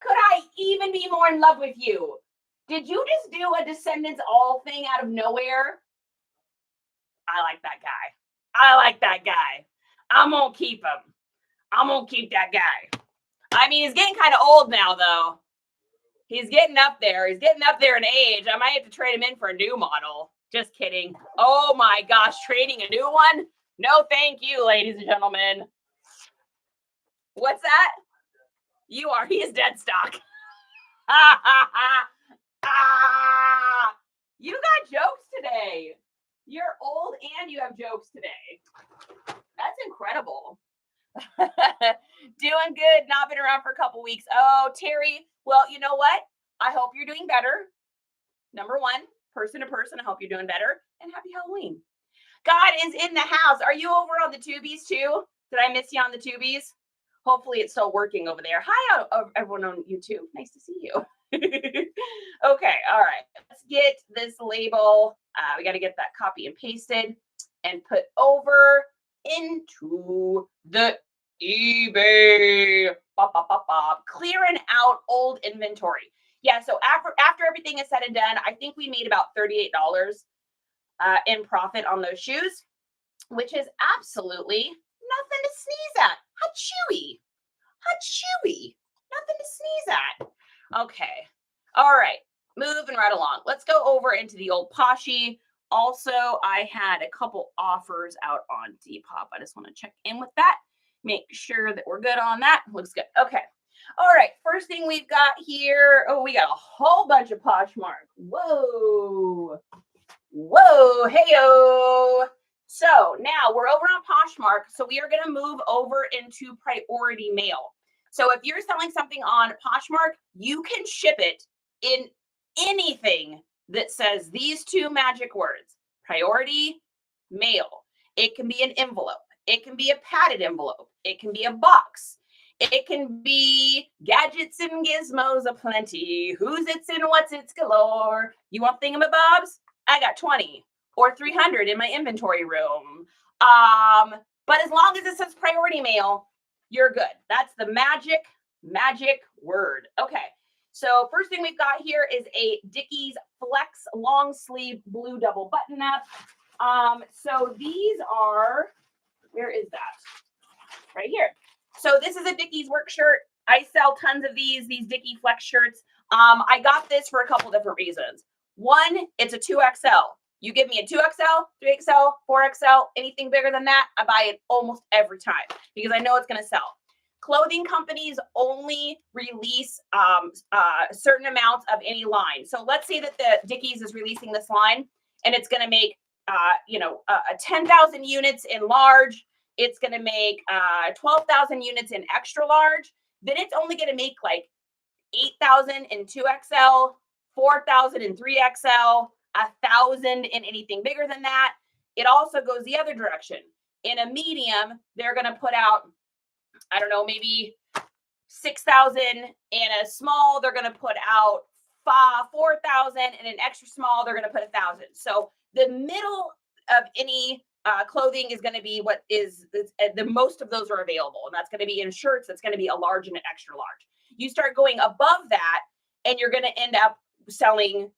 Could I even be more in love with you? Did you just do a Descendants all thing out of nowhere? I like that guy. I like that guy. I'm going to keep him. I'm going to keep that guy. I mean, he's getting kind of old now, though. He's getting up there. He's getting up there in age. I might have to trade him in for a new model. Just kidding. Oh, my gosh. Trading a new one? No, thank you, ladies and gentlemen. What's that? You are. He is dead stock. You got jokes today. You're old and you have jokes today. That's incredible. Doing good. Not been around for a couple weeks. Oh, Terry. Well, you know what? I hope you're doing better. Number one, person to person, I hope you're doing better. And happy Halloween. God is in the house. Are you over on the Tubies too? Did I miss you on the Tubies? Hopefully it's still working over there. Hi, everyone on YouTube. Nice to see you. Okay. All right. Let's get this label. We got to get that copy and pasted and put over into the eBay. Bop, bop, bop, bop. Clearing out old inventory. Yeah. So after everything is said and done, I think we made about $38 in profit on those shoes, which is absolutely nothing to sneeze at. Hachewy. Hachewy. Nothing to sneeze at. Okay. All right. Moving right along. Let's go over into the old Poshy. Also, I had a couple offers out on Depop. I just want to check in with that. Make sure that we're good on that. Looks good. Okay. All right. First thing we've got here. Oh, we got a whole bunch of Poshmark. Whoa. Whoa. Hey-o. So now we're over on Poshmark. So we are going to move over into priority mail. So if you're selling something on Poshmark, you can ship it in anything that says these two magic words, priority mail. It can be an envelope. It can be a padded envelope. It can be a box. It can be gadgets and gizmos aplenty. Who's it's and what's it's galore. You want thingamabobs? I got 20 or 300 in my inventory room. But as long as it says priority mail, you're good. That's the magic word. Okay. So first thing we've got here is a Dickies Flex long sleeve blue double button up. So these are, where is that? Right here. So this is a Dickies work shirt. I sell tons of these Dickie Flex shirts. I got this for a couple different reasons. One, it's a 2XL. You give me a 2XL, 3XL, 4XL, anything bigger than that, I buy it almost every time because I know it's going to sell. Clothing companies only release certain amounts of any line. So let's say that the Dickies is releasing this line and it's going to make, 10,000 units in large. It's going to make 12,000 units in extra large. Then it's only going to make like 8,000 in 2XL, 4,000 in 3XL, 1,000 in anything bigger than that. It also goes the other direction. In a medium, they're going to put out, I don't know, maybe 6,000. In a small, they're going to put out 4,000. In an extra small, they're going to put 1,000. So the middle of any clothing is going to be what is the most of those are available. And that's going to be in shirts. That's going to be a large and an extra large. You start going above that and you're going to end up selling,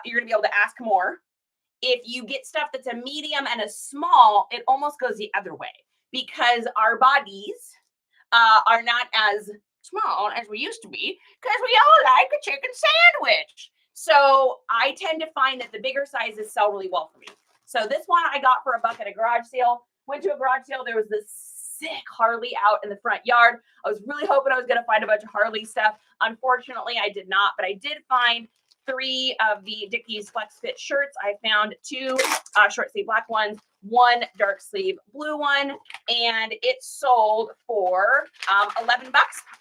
you're going to be able to ask more. If you get stuff that's a medium and a small, it almost goes the other way because our bodies are not as small as we used to be because we all like a chicken sandwich. So I tend to find that the bigger sizes sell really well for me. So this one I got for $1 at a garage sale. Went to a garage sale. There was this sick Harley out in the front yard. I was really hoping I was going to find a bunch of Harley stuff. Unfortunately, I did not, but I did find 3 of the Dickies Flex Fit shirts. I found 2 short sleeve black ones, 1 dark sleeve blue one, and it sold for $11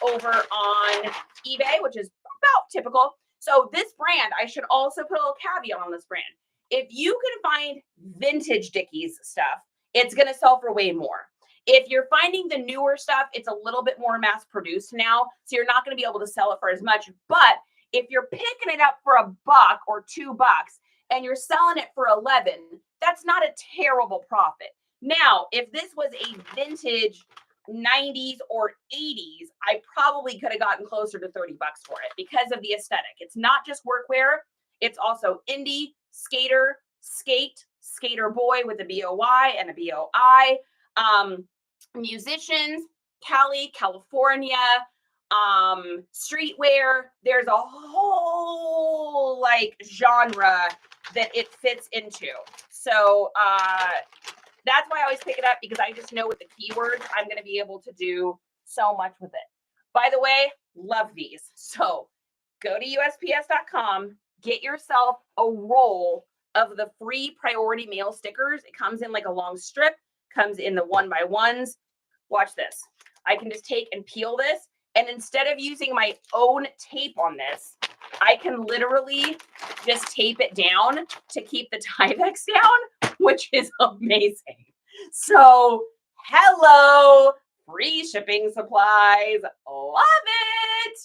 over on eBay, which is about typical. So this brand, I should also put a little caveat on this brand. If you can find vintage Dickies stuff, it's going to sell for way more. If you're finding the newer stuff, it's a little bit more mass produced now, so you're not going to be able to sell it for as much. But if you're picking it up for $1 or $2 and you're selling it for 11, that's not a terrible profit. Now, if this was a vintage 90s or 80s, I probably could have gotten closer to $30 for it because of the aesthetic. It's not just workwear. It's also indie, skater, skate, skater boy with a B-O-Y and a B-O-I, musicians, Cali, California, streetwear. There's a whole like genre that it fits into. So that's why I always pick it up because I just know with the keywords, I'm going to be able to do so much with it. By the way, love these. So go to USPS.com, get yourself a roll of the free priority mail stickers. It comes in like a long strip, comes in the 1x1s. Watch this. I can just take and peel this. And instead of using my own tape on this, I can literally just tape it down to keep the Tyvek down, which is amazing. So, hello, free shipping supplies. Love it.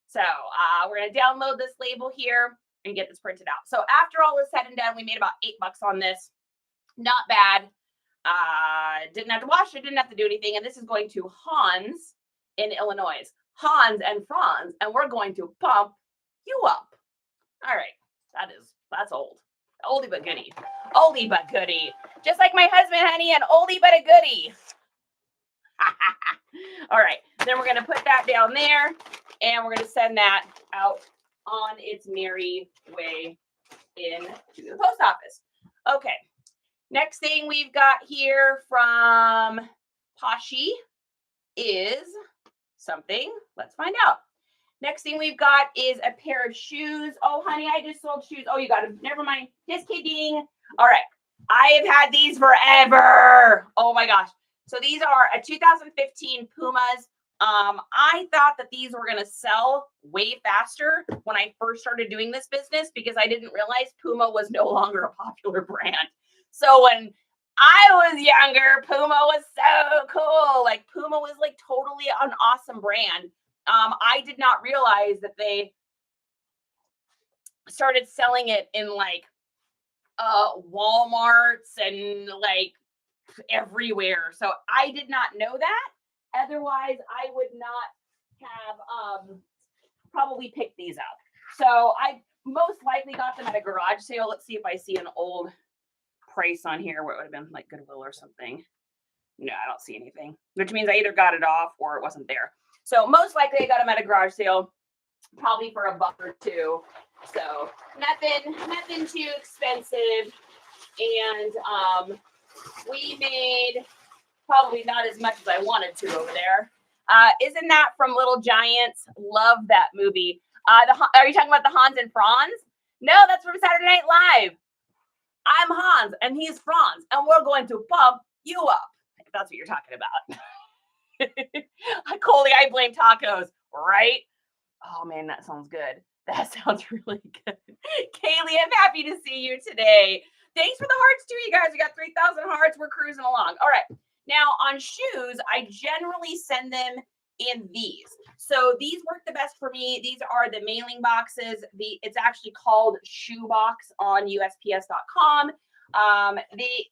So, we're going to download this label here and get this printed out. So, after all is said and done, we made about $8 on this. Not bad. Didn't have to wash it, didn't have to do anything. And this is going to Hans in Illinois. Hans and Franz, and we're going to pump you up. All right. That's old. Oldie but goodie. Oldie but goodie. Just like my husband, honey, an oldie but a goodie. All right. Then we're going to put that down there, and we're going to send that out on its merry way into the post office. Okay. Next thing we've got here from Poshy is something. Let's find out. Next thing we've got is a pair of shoes. Oh, honey, I just sold shoes. Oh, you got them. Never mind. Just kidding. All right. I have had these forever. Oh, my gosh. So these are a 2015 Pumas. I thought that these were going to sell way faster when I first started doing this business because I didn't realize Puma was no longer a popular brand. So when I was younger, Puma was so cool. Like Puma was like totally an awesome brand. I did not realize that they started selling it in like Walmarts and like everywhere. So I did not know that. Otherwise, I would not have probably picked these up. So I most likely got them at a garage sale. Let's see if I see an old price on here where it would have been like Goodwill or something. No, I don't see anything, which means I either got it off or it wasn't there. So most likely I got them at a garage sale, probably for $1 or $2. So nothing too expensive. And we made probably not as much as I wanted to over there. Isn't that from Little Giants? Love that movie. Are you talking about the Hans and Franz? No, that's from Saturday Night Live. I'm Hans and he's Franz, and we're going to pump you up. If that's what you're talking about. Coley, I blame tacos, right? Oh man, that sounds good. That sounds really good. Kaylee, I'm happy to see you today. Thanks for the hearts too, you guys. We got 3,000 hearts. We're cruising along. All right. Now on shoes, I generally send them in these. So these work the best for me. These are the mailing boxes. It's actually called Shoe Box on USPS.com.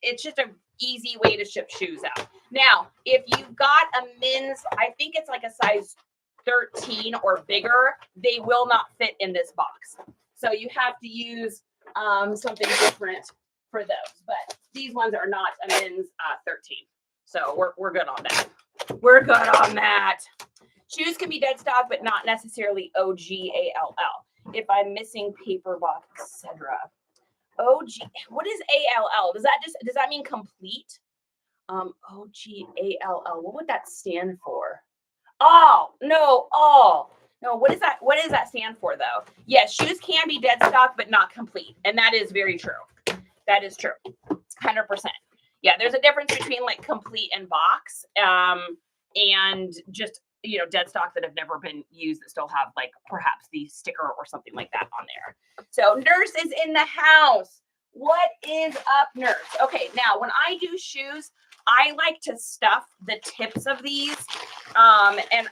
It's just a easy way to ship shoes out. Now, if you've got a men's, I think it's like a size 13 or bigger, they will not fit in this box. So you have to use something different for those. But these ones are not a men's 13. So we're good on that. We're good on that. Shoes can be dead stock, but not necessarily OGALL. If I'm missing paper box, etc. OG, what is ALL? Does that mean complete? OGALL. What would that stand for? Oh, no. Oh, no. What does that stand for though? Yes, shoes can be dead stock, but not complete. And that is very true. That is true. 100%. Yeah, there's a difference between like complete and box, and just, dead stock that have never been used that still have like perhaps the sticker or something like that on there. So Nurse is in the house. What is up, Nurse? Okay, now when I do shoes, I like to stuff the tips of these. And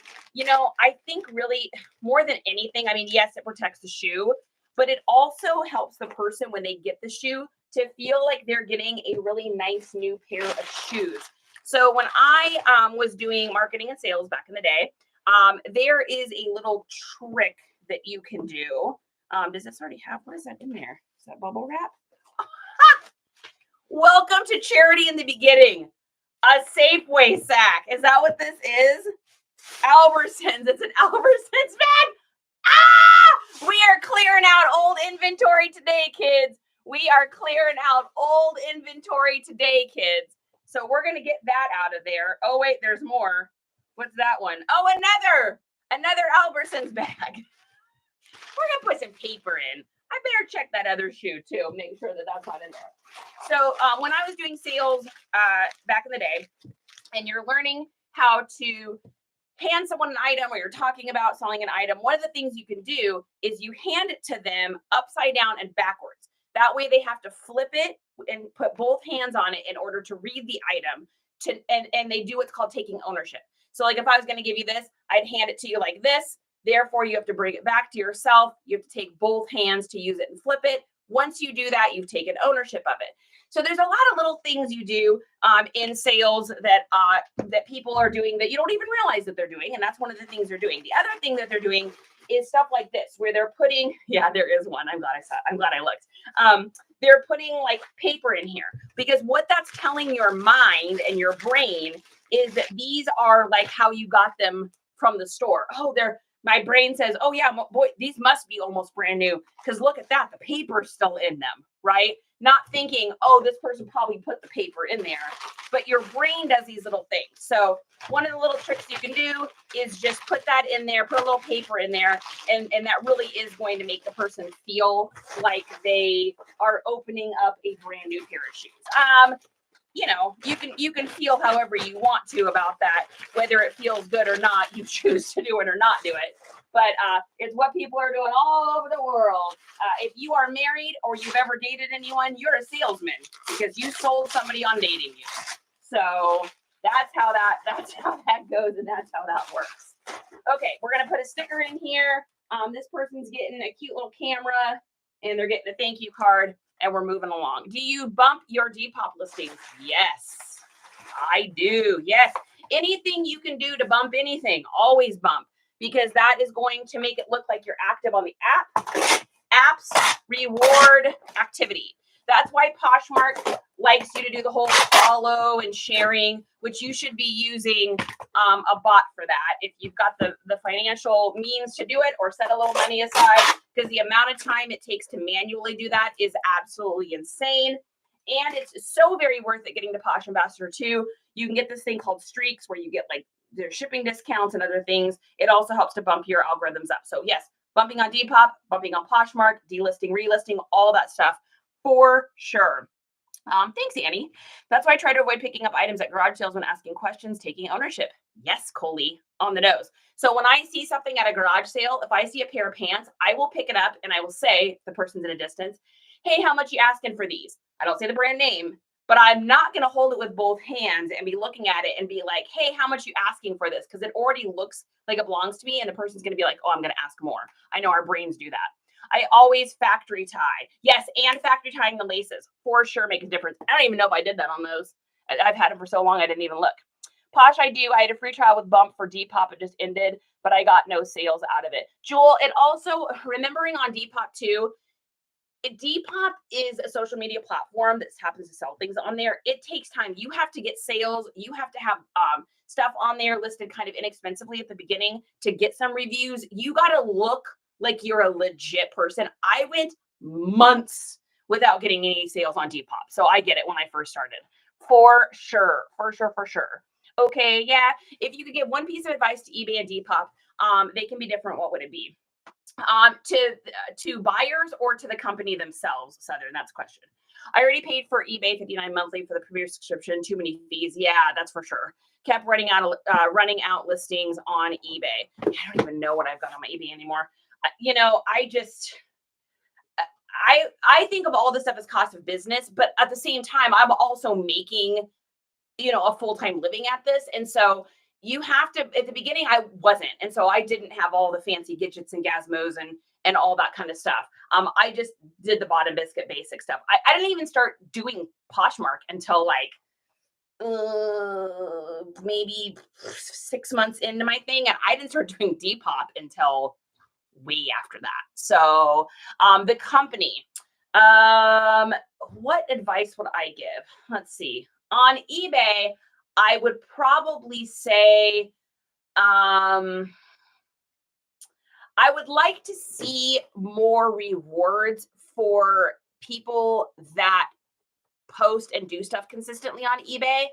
I think really more than anything, I mean, yes, it protects the shoe, but it also helps the person when they get the shoe to feel like they're getting a really nice new pair of shoes. So when I was doing marketing and sales back in the day, there is a little trick that you can do. Does this already have, what is that in there? Is that bubble wrap? Welcome to Charity in the Beginning. A Safeway sack. Is that what this is? Albertsons. It's an Albertsons bag. Ah! We are clearing out old inventory today, kids. We are clearing out old inventory today, kids. So we're going to get that out of there. Oh, wait, there's more. What's that one? Oh, another Albertsons bag. We're going to put some paper in. I better check that other shoe too, make sure that that's not in there. So when I was doing sales back in the day, and you're learning how to hand someone an item, or you're talking about selling an item, one of the things you can do is you hand it to them upside down and backwards. That way they have to flip it and put both hands on it in order to read the item, and they do what's called taking ownership. So like if I was going to give you this, I'd hand it to you like this. Therefore, you have to bring it back to yourself. You have to take both hands to use it and flip it. Once you do that, you've taken ownership of it. So there's a lot of little things you do in sales that people are doing that you don't even realize that they're doing. And that's one of the things they're doing. The other thing that they're doing is stuff like this, where they're putting, yeah, there is one. I'm glad I looked. They're putting like paper in here, because what that's telling your mind and your brain is that these are like how you got them from the store. Oh, my brain says, oh yeah, boy, these must be almost brand new, because look at that, the paper's still in them, right? Not thinking, oh, this person probably put the paper in there, but your brain does these little things. So one of the little tricks you can do is just put that in there, put a little paper in there, and that really is going to make the person feel like they are opening up a brand new pair of shoes. You can feel however you want to about that, whether it feels good or not. You choose to do it or not do it. But it's what people are doing all over the world. If you are married or you've ever dated anyone, you're a salesman, because you sold somebody on dating you. So that's how that goes, and that's how that works. Okay, we're gonna put a sticker in here. This person's getting a cute little camera, and they're getting a thank you card. And we're moving along. Do you bump your Depop listings? Yes, I do. Yes. Anything you can do to bump anything, always bump, because that is going to make it look like you're active on the app. Apps reward activity. That's why Poshmark likes you to do the whole follow and sharing, which you should be using a bot for that if you've got the financial means to do it, or set a little money aside, because the amount of time it takes to manually do that is absolutely insane. And it's so very worth it getting the Posh Ambassador too. You can get this thing called streaks, where you get like there's shipping discounts and other things. It also helps to bump your algorithms up. So yes, bumping on Depop, bumping on Poshmark, delisting, relisting, all that stuff for sure. Thanks, Annie. That's why I try to avoid picking up items at garage sales when asking questions, taking ownership. Yes, Coley, on the nose. So when I see something at a garage sale, if I see a pair of pants, I will pick it up and I will say, the person's in a distance, hey, how much you asking for these? I don't say the brand name, but I'm not going to hold it with both hands and be looking at it and be like, hey, how much you asking for this? Because it already looks like it belongs to me. And the person's going to be like, oh, I'm going to ask more. I know our brains do that. I always factory tie. Yes, and factory tying the laces for sure make a difference. I don't even know if I did that on those. I've had them for so long, I didn't even look. Posh, I do. I had a free trial with Bump for Depop. It just ended, but I got no sales out of it. Jewel, it also, remembering on Depop too, Depop is a social media platform that happens to sell things on there. It takes time. You have to get sales. You have to have stuff on there listed kind of inexpensively at the beginning to get some reviews. You got to look like you're a legit person. I went months without getting any sales on Depop. So I get it when I first started. For sure. Okay, yeah. If you could give one piece of advice to eBay and Depop, they can be different. What would it be? To buyers or to the company themselves, Southern? That's a question. I already paid for eBay $59 monthly for the premier subscription. Too many fees. Yeah, that's for sure. Kept running out listings on eBay. I don't even know what I've got on my eBay anymore. I think of all this stuff as cost of business, but at the same time, I'm also making, a full-time living at this. And so you have to, at the beginning, I wasn't. And so I didn't have all the fancy gadgets and gizmos and all that kind of stuff. I just did the bottom biscuit basic stuff. I didn't even start doing Poshmark until maybe 6 months into my thing. And I didn't start doing Depop until way after that. So the company, what advice would I give? Let's see. On eBay, I would probably say I would like to see more rewards for people that post and do stuff consistently on eBay.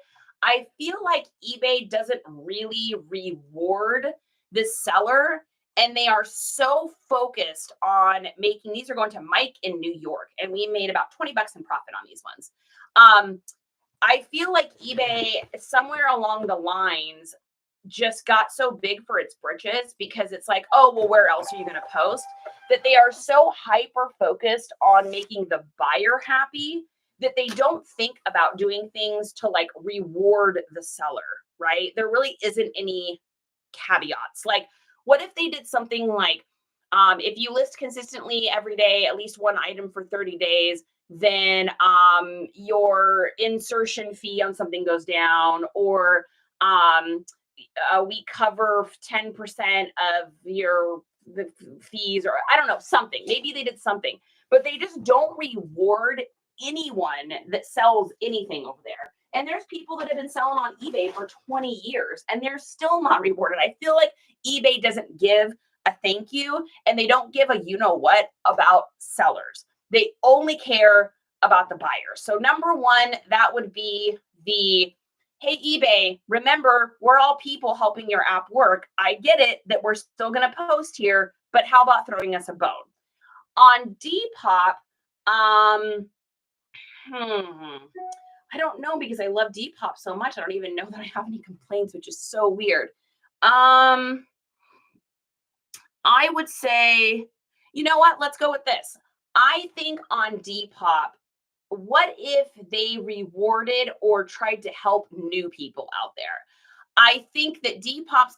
I feel like eBay doesn't really reward the seller, and they are so focused on making, these are going to Mike in New York, and we made about $20 in profit on these ones. I feel like eBay somewhere along the lines just got so big for its britches because it's like, oh, well, where else are you going to post? That they are so hyper focused on making the buyer happy that they don't think about doing things to reward the seller, right? There really isn't any caveats. Like, what if they did something like, if you list consistently every day, at least one item for 30 days, then your insertion fee on something goes down, or we cover 10% of the fees, or I don't know, something. Maybe they did something, but they just don't reward anyone that sells anything over there. And there's people that have been selling on eBay for 20 years and they're still not rewarded. I feel like eBay doesn't give a thank you, and they don't give a what about sellers. They only care about the buyer. So number one, that would be the, hey, eBay, remember, we're all people helping your app work. I get it that we're still going to post here, but how about throwing us a bone? On Depop, I don't know, because I love Depop so much. I don't even know that I have any complaints, which is so weird. I would say, you know what? Let's go with this. I think on Depop, what if they rewarded or tried to help new people out there? I think that Depop's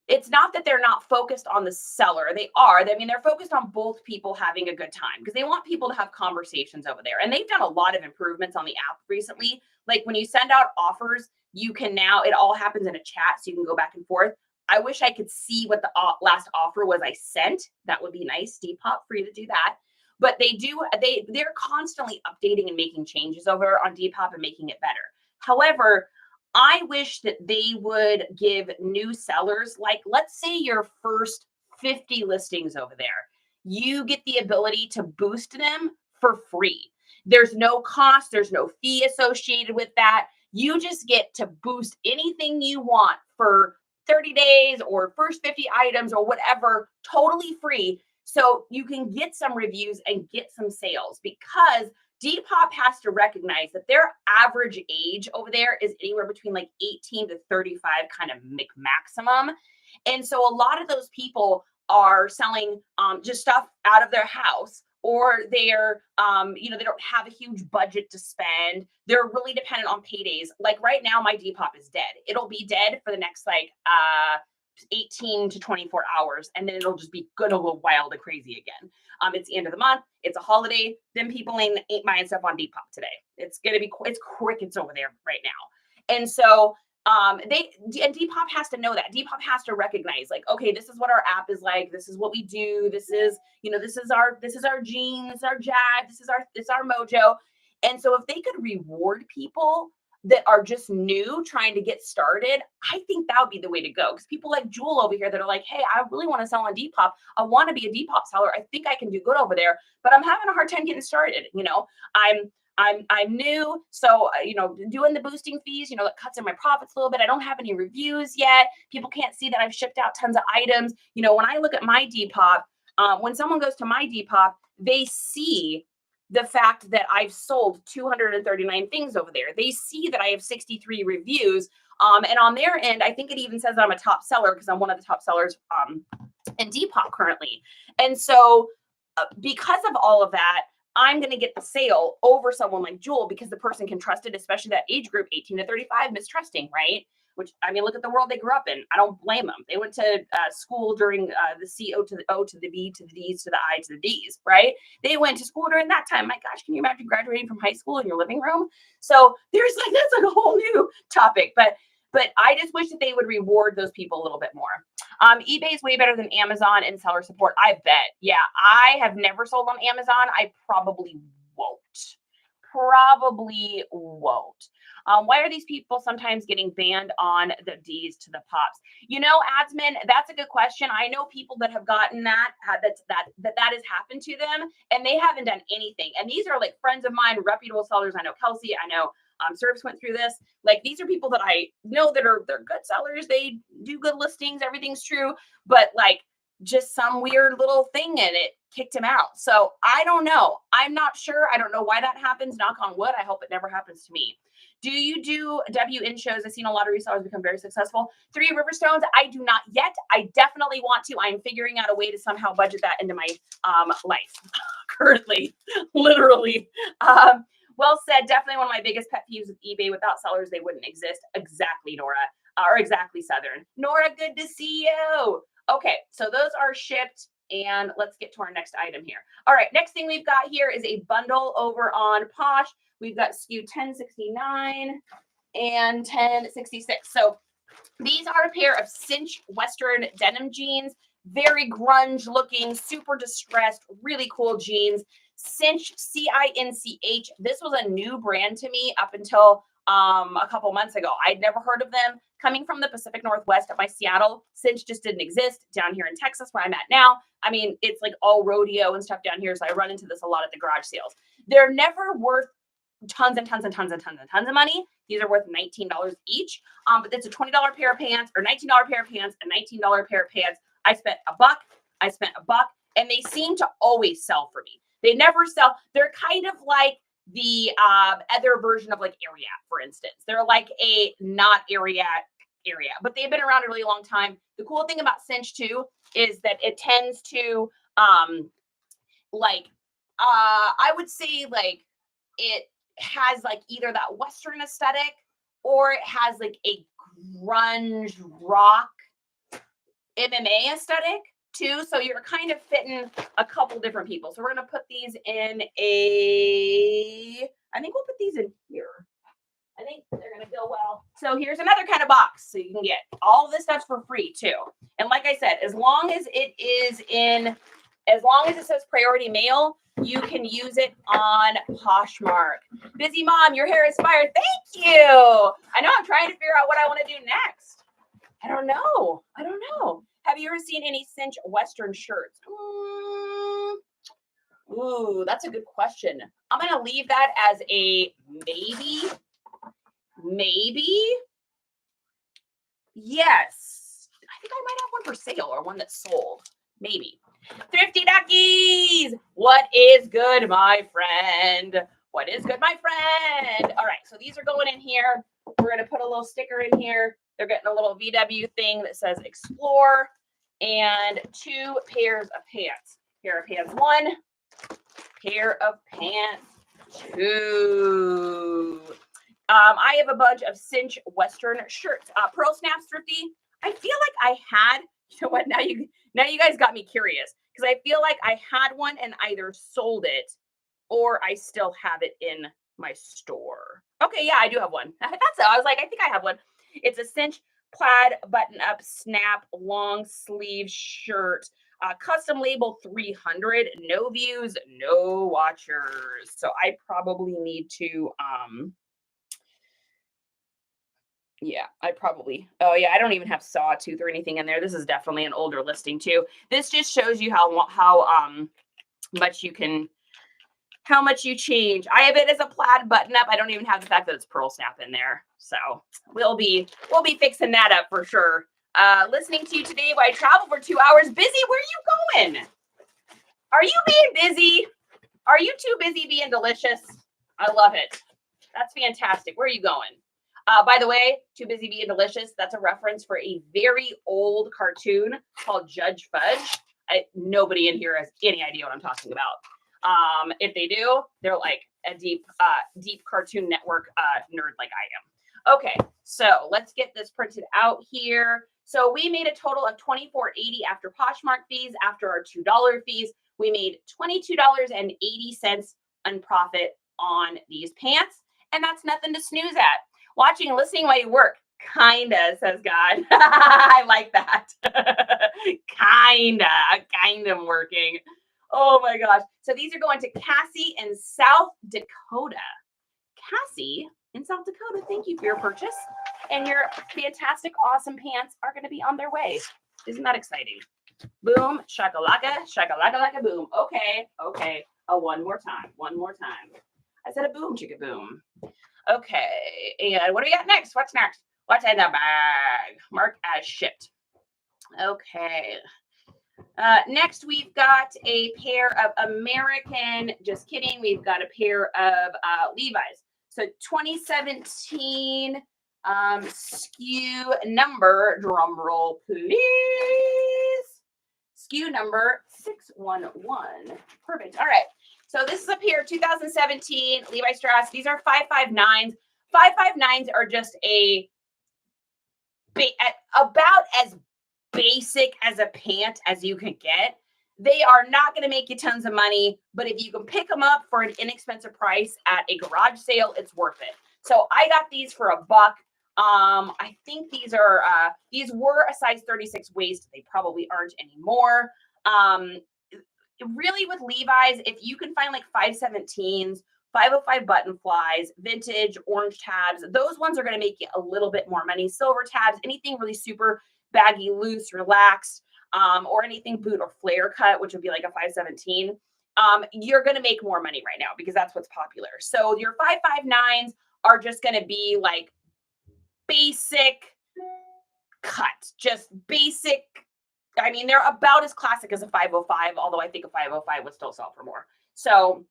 it's not that they're not focused on the seller. They are. I mean, they're focused on both people having a good time because they want people to have conversations over there. And they've done a lot of improvements on the app recently. Like when you send out offers, you can now, it all happens in a chat, so you can go back and forth. I wish I could see what the last offer was I sent. That would be nice, Depop, for you to do that. But they're constantly updating and making changes over on Depop and making it better. However, I wish that they would give new sellers, let's say your first 50 listings over there, you get the ability to boost them for free. There's no cost. There's no fee associated with that. You just get to boost anything you want for 30 days or first 50 items or whatever, totally free. So you can get some reviews and get some sales, because Depop has to recognize that their average age over there is anywhere between like 18 to 35, kind of maximum. And so a lot of those people are selling just stuff out of their house, or they're they don't have a huge budget to spend. They're really dependent on paydays. Like right now, my Depop is dead. It'll be dead for the next like 18 to 24 hours, and then it'll just be gonna go wild and crazy again. It's the end of the month, it's a holiday, then people ain't buying stuff on Depop today. It's crickets over there right now. And so Depop has to know that. Depop has to recognize, like, okay, this is what our app is like, this is what we do, this is our gene, this is our jag, this is our mojo. And so if they could reward people that are just new trying to get started, I think that would be the way to go. Because people like Jewel over here that are like, hey, I really want to sell on Depop. I want to be a Depop seller. I think I can do good over there, but I'm having a hard time getting started. I'm new. So, doing the boosting fees, it cuts in my profits a little bit. I don't have any reviews yet. People can't see that I've shipped out tons of items. When I look at my Depop, when someone goes to my Depop, they see the fact that I've sold 239 things over there. They see that I have 63 reviews. And on their end, I think it even says I'm a top seller, because I'm one of the top sellers in Depop currently. And so because of all of that, I'm going to get the sale over someone like Jewel, because the person can trust it, especially that age group, 18 to 35, mistrusting, right? Which, I mean, look at the world they grew up in. I don't blame them. They went to school during the C-O to the O to the B to the D's to the I to the D's, right? They went to school during that time. My gosh, can you imagine graduating from high school in your living room? So that's like a whole new topic. But I just wish that they would reward those people a little bit more. eBay is way better than Amazon in seller support. I bet. Yeah, I have never sold on Amazon. I probably won't. Why are these people sometimes getting banned on the D's to the pops? Adsmin, that's a good question. I know people that have gotten that has happened to them, and they haven't done anything. And these are like friends of mine, reputable sellers. I know Kelsey. I know Service went through this. Like, these are people that I know they're good sellers. They do good listings. Everything's true, but like, just some weird little thing in it kicked him out. So I don't know. I'm not sure. I don't know why that happens. Knock on wood. I hope it never happens to me. Do you do WN shows? I've seen a lot of resellers become very successful. 3 Riverstones, I do not yet. I definitely want to. I'm figuring out a way to somehow budget that into my life currently, literally. Well said. Definitely one of my biggest pet peeves with eBay. Without sellers, they wouldn't exist. Exactly, Nora. Or exactly, Southern. Nora, good to see you. Okay, so those are shipped, and let's get to our next item here. All right, next thing we've got here is a bundle over on Posh. We've got SKU 1069 and 1066. So these are a pair of cinch Western denim jeans, very grunge looking, super distressed, really cool jeans. Cinch, C-I-N-C-H. This was a new brand to me up until a couple months ago. I'd never heard of them. Coming from the Pacific Northwest at my Seattle, Cinch just didn't exist. Down here in Texas, where I'm at now, I mean, it's like all rodeo and stuff down here, so I run into this a lot at the garage sales. They're never worth tons and tons and tons and tons and tons of money. These are worth $19 each. But it's a $20 pair of pants, or $19 pair of pants, a $19 pair of pants. I spent $1, and they seem to always sell for me. They never sell. They're kind of like the other version of like Ariat, for instance. They're like a not Ariat, but they've been around a really long time. The cool thing about Cinch too is that it tends to I would say like it has like either that Western aesthetic, or it has like a grunge rock MMA aesthetic too. So you're kind of fitting a couple different people. So we're going to put these in I think we'll put these in here. I think they're going to go well. So here's another kind of box. So you can get all of this stuff for free too. And like I said, as long as it says priority mail, you can use it on Poshmark. Busy mom, your hair is fire. Thank you. I know, I'm trying to figure out what I want to do next. I don't know. Have you ever seen any Cinch Western shirts? Ooh, that's a good question. I'm going to leave that as a maybe. maybe. Yes. I think I might have one for sale or one that's sold. Maybe. Thrifty Duckies. What is good, my friend? What is good, my friend? All right, so these are going in here. We're going to put a little sticker in here. They're getting a little VW thing that says Explore and 2 pairs of pants. Pair of pants 1, pair of pants 2. I have a bunch of cinch Western shirts. Pearl Snaps Thrifty. I feel like I had, you know what, now you guys got me curious because I feel like I had one and either sold it or I still have it in my store. Okay, yeah, I do have one. That's it. I was like, I think I have one. It's a cinch plaid button-up snap long sleeve shirt. Custom label 300. No views, no watchers. So I probably need to yeah, oh yeah, I don't even have sawtooth or anything in there. This is definitely an older listing too. This just shows you how much you can, how much you change. I have it as a plaid button up. I don't even have the fact that it's pearl snap in there. So we'll be fixing that up for sure. Listening to you today while I travel for 2 hours. Busy, where are you going? Are you being busy? Are you too busy being delicious? I love it. That's fantastic. Where are you going? By the way, Too Busy Being Delicious, that's a reference for a very old cartoon called Judge Fudge. Nobody in here has any idea what I'm talking about. If they do, they're like a deep Cartoon Network nerd like I am. Okay, so let's get this printed out here. So we made a total of $24.80 after Poshmark fees. After our $2 fees, we made $22.80 on profit on these pants. And that's nothing to snooze at. Watching and listening while you work. Kinda, says God. I like that. Kinda working. Oh my gosh. So these are going to Cassie in South Dakota. Cassie in South Dakota, thank you for your purchase. And your fantastic, awesome pants are going to be on their way. Isn't that exciting? Boom, shakalaka, shakalaka, boom. Okay. Oh, one more time. I said a boom, chicka boom. Okay, and what do we got next? What's next? What's in the bag? Mark as shipped. Okay. Next, we've got a pair of American, just kidding, we've got a pair of Levi's. So 2017 SKU number, drum roll please. SKU number 611. Perfect. All right. So this is a pair 2017 Levi Strauss. These are 559s. 559s are just about as basic as a pant as you can get. They are not going to make you tons of money, but if you can pick them up for an inexpensive price at a garage sale, it's worth it. So I got these for $1. I think these were a size 36 waist. They probably aren't anymore. Really with Levi's, if you can find like 517s, 505 button flies, vintage, orange tabs, those ones are going to make you a little bit more money. Silver tabs, anything really super baggy, loose, relaxed, or anything boot or flare cut, which would be like a 517, you're going to make more money right now because that's what's popular. So your 559s are just going to be like basic cut, just basic. I mean, they're about as classic as a 505, although I think a 505 would still sell for more. So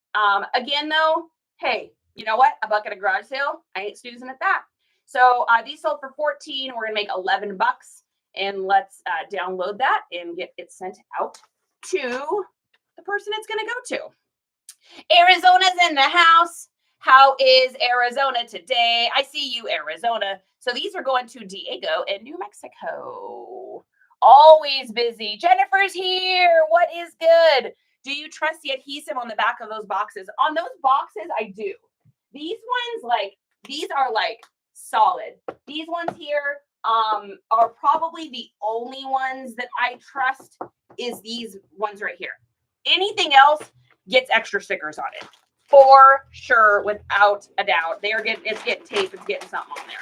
again, though, hey, you know what? $1 at a garage sale, I ain't snoozing at that. So these sold for $14. We're gonna make $11, and let's download that and get it sent out to the person it's gonna go to. Arizona's in the house. How is Arizona today? I see you, Arizona. So these are going to Diego in New Mexico. Always busy. Jennifer's here. What is good? Do you trust the adhesive on the back of those boxes? On those boxes, I do. These ones, these are solid. These ones here are probably the only ones that I trust is these ones right here. Anything else gets extra stickers on it. For sure, without a doubt. It's getting tape, it's getting something on there.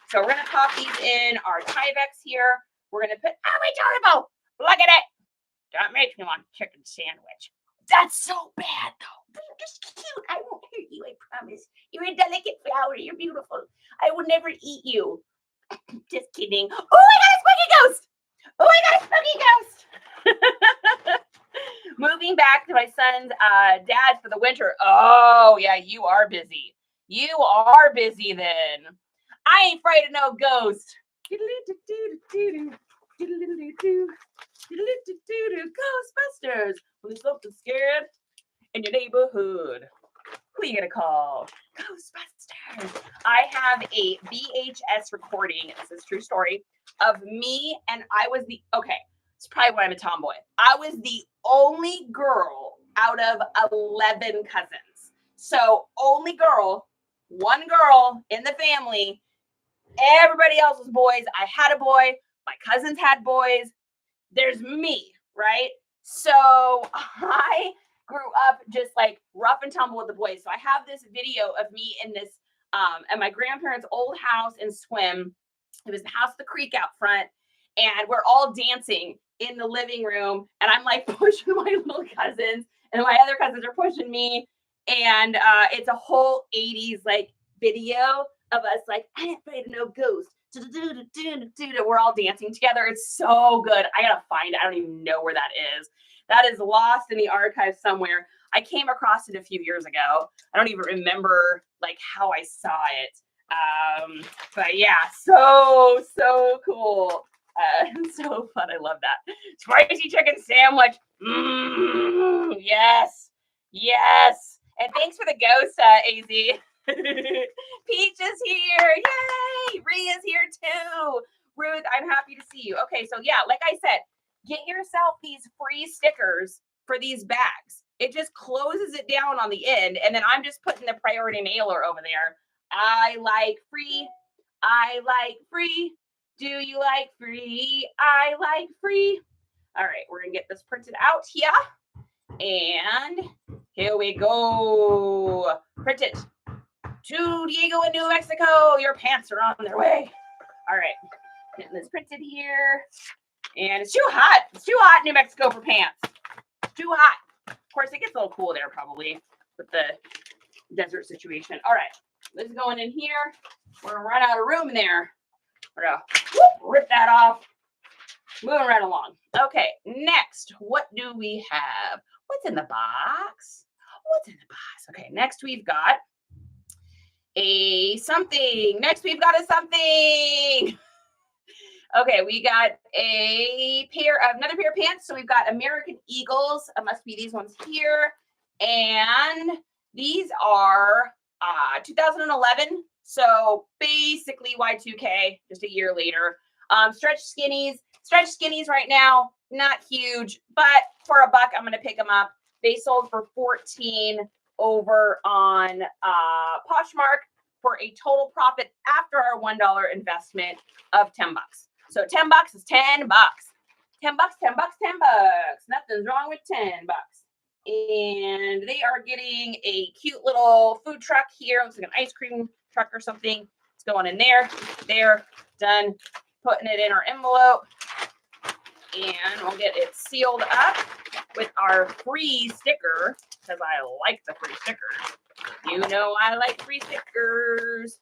So we're gonna pop these in our Tyvek here. We're gonna put, oh, my turbo! Look at it! That makes me want a chicken sandwich. That's so bad, though. You're just cute. I won't hurt you, I promise. You're a delicate flower. You're beautiful. I will never eat you. Just kidding. Oh, I got a spooky ghost. Oh, I got a spooky ghost. Moving back to my son's dad for the winter. Oh, yeah, you are busy. You are busy then. I ain't afraid of no ghost. Ghostbusters. When there's something scared in your neighborhood, who you gonna call? Ghostbusters. I have a VHS recording. This is a true story of me, and I was it's probably why I'm a tomboy. I was the only girl out of 11 cousins. So only girl, one girl in the family. Everybody else was boys. I had a boy. My cousins had boys. There's me, right? So I grew up just like rough and tumble with the boys. So I have this video of me in this at my grandparents' old house in Swim. It was the house of the creek out front, and we're all dancing in the living room, and I'm like pushing my little cousins, and my other cousins are pushing me, and it's a whole 80s like video of us like, I ain't afraid of no ghost. We're all dancing together. It's so good. I gotta find it. I don't even know where that is. That is lost in the archives somewhere. I came across it a few years ago. I don't even remember like how I saw it. But yeah, so cool. So fun. I love that. Spicy chicken sandwich. Yes. Yes. And thanks for the ghost, AZ. Peach is here. Yay. Rhea's here too. Ruth, I'm happy to see you. Okay, so yeah, like I said, get yourself these free stickers for these bags. It just closes it down on the end, and then I'm just putting the priority mailer over there. I like free. I like free. Do you like free? I like free. All right, we're gonna get this printed out here. And here we go. Print it. To Diego in New Mexico. Your pants are on their way. All right, getting this printed here. And it's too hot. It's too hot in New Mexico for pants. Too hot. Of course, it gets a little cool there probably with the desert situation. All right, this is going in here. We're gonna run out of room in there. We're gonna rip that off. Moving right along. Okay, next, what do we have? What's in the box? What's in the box? Okay, next we've got a something. Next we've got a something. Okay, we got another pair of pants. So we've got American Eagles. It must be these ones here. And these are 2011. So basically Y2K, just a year later. Stretch skinnies. Stretch skinnies right now, not huge, but for $1, I'm going to pick them up. They sold for $14 over on Poshmark for a total profit after our $1 investment of $10. So $10 is $10. $10, $10, $10, $10. Nothing's wrong with $10. And they are getting a cute little food truck here. Looks like an ice cream truck or something. It's going in there. There, done. Putting it in our envelope. And we'll get it sealed up with our free sticker because I like the free stickers. You know I like free stickers.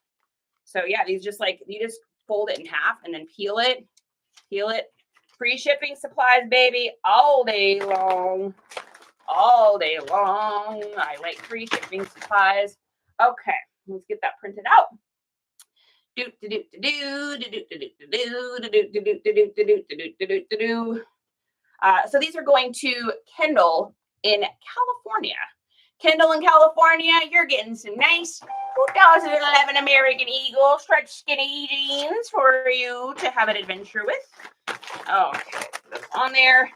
So yeah, these just like, you just fold it in half and then peel it. Peel it. Free shipping supplies, baby, all day long. All day long. I like free shipping supplies. Okay, let's get that printed out. So these are going to Kendall in California. Kendall in California, you're getting some nice 2011 American Eagle stretch skinny jeans for you to have an adventure with. Okay, put those on there.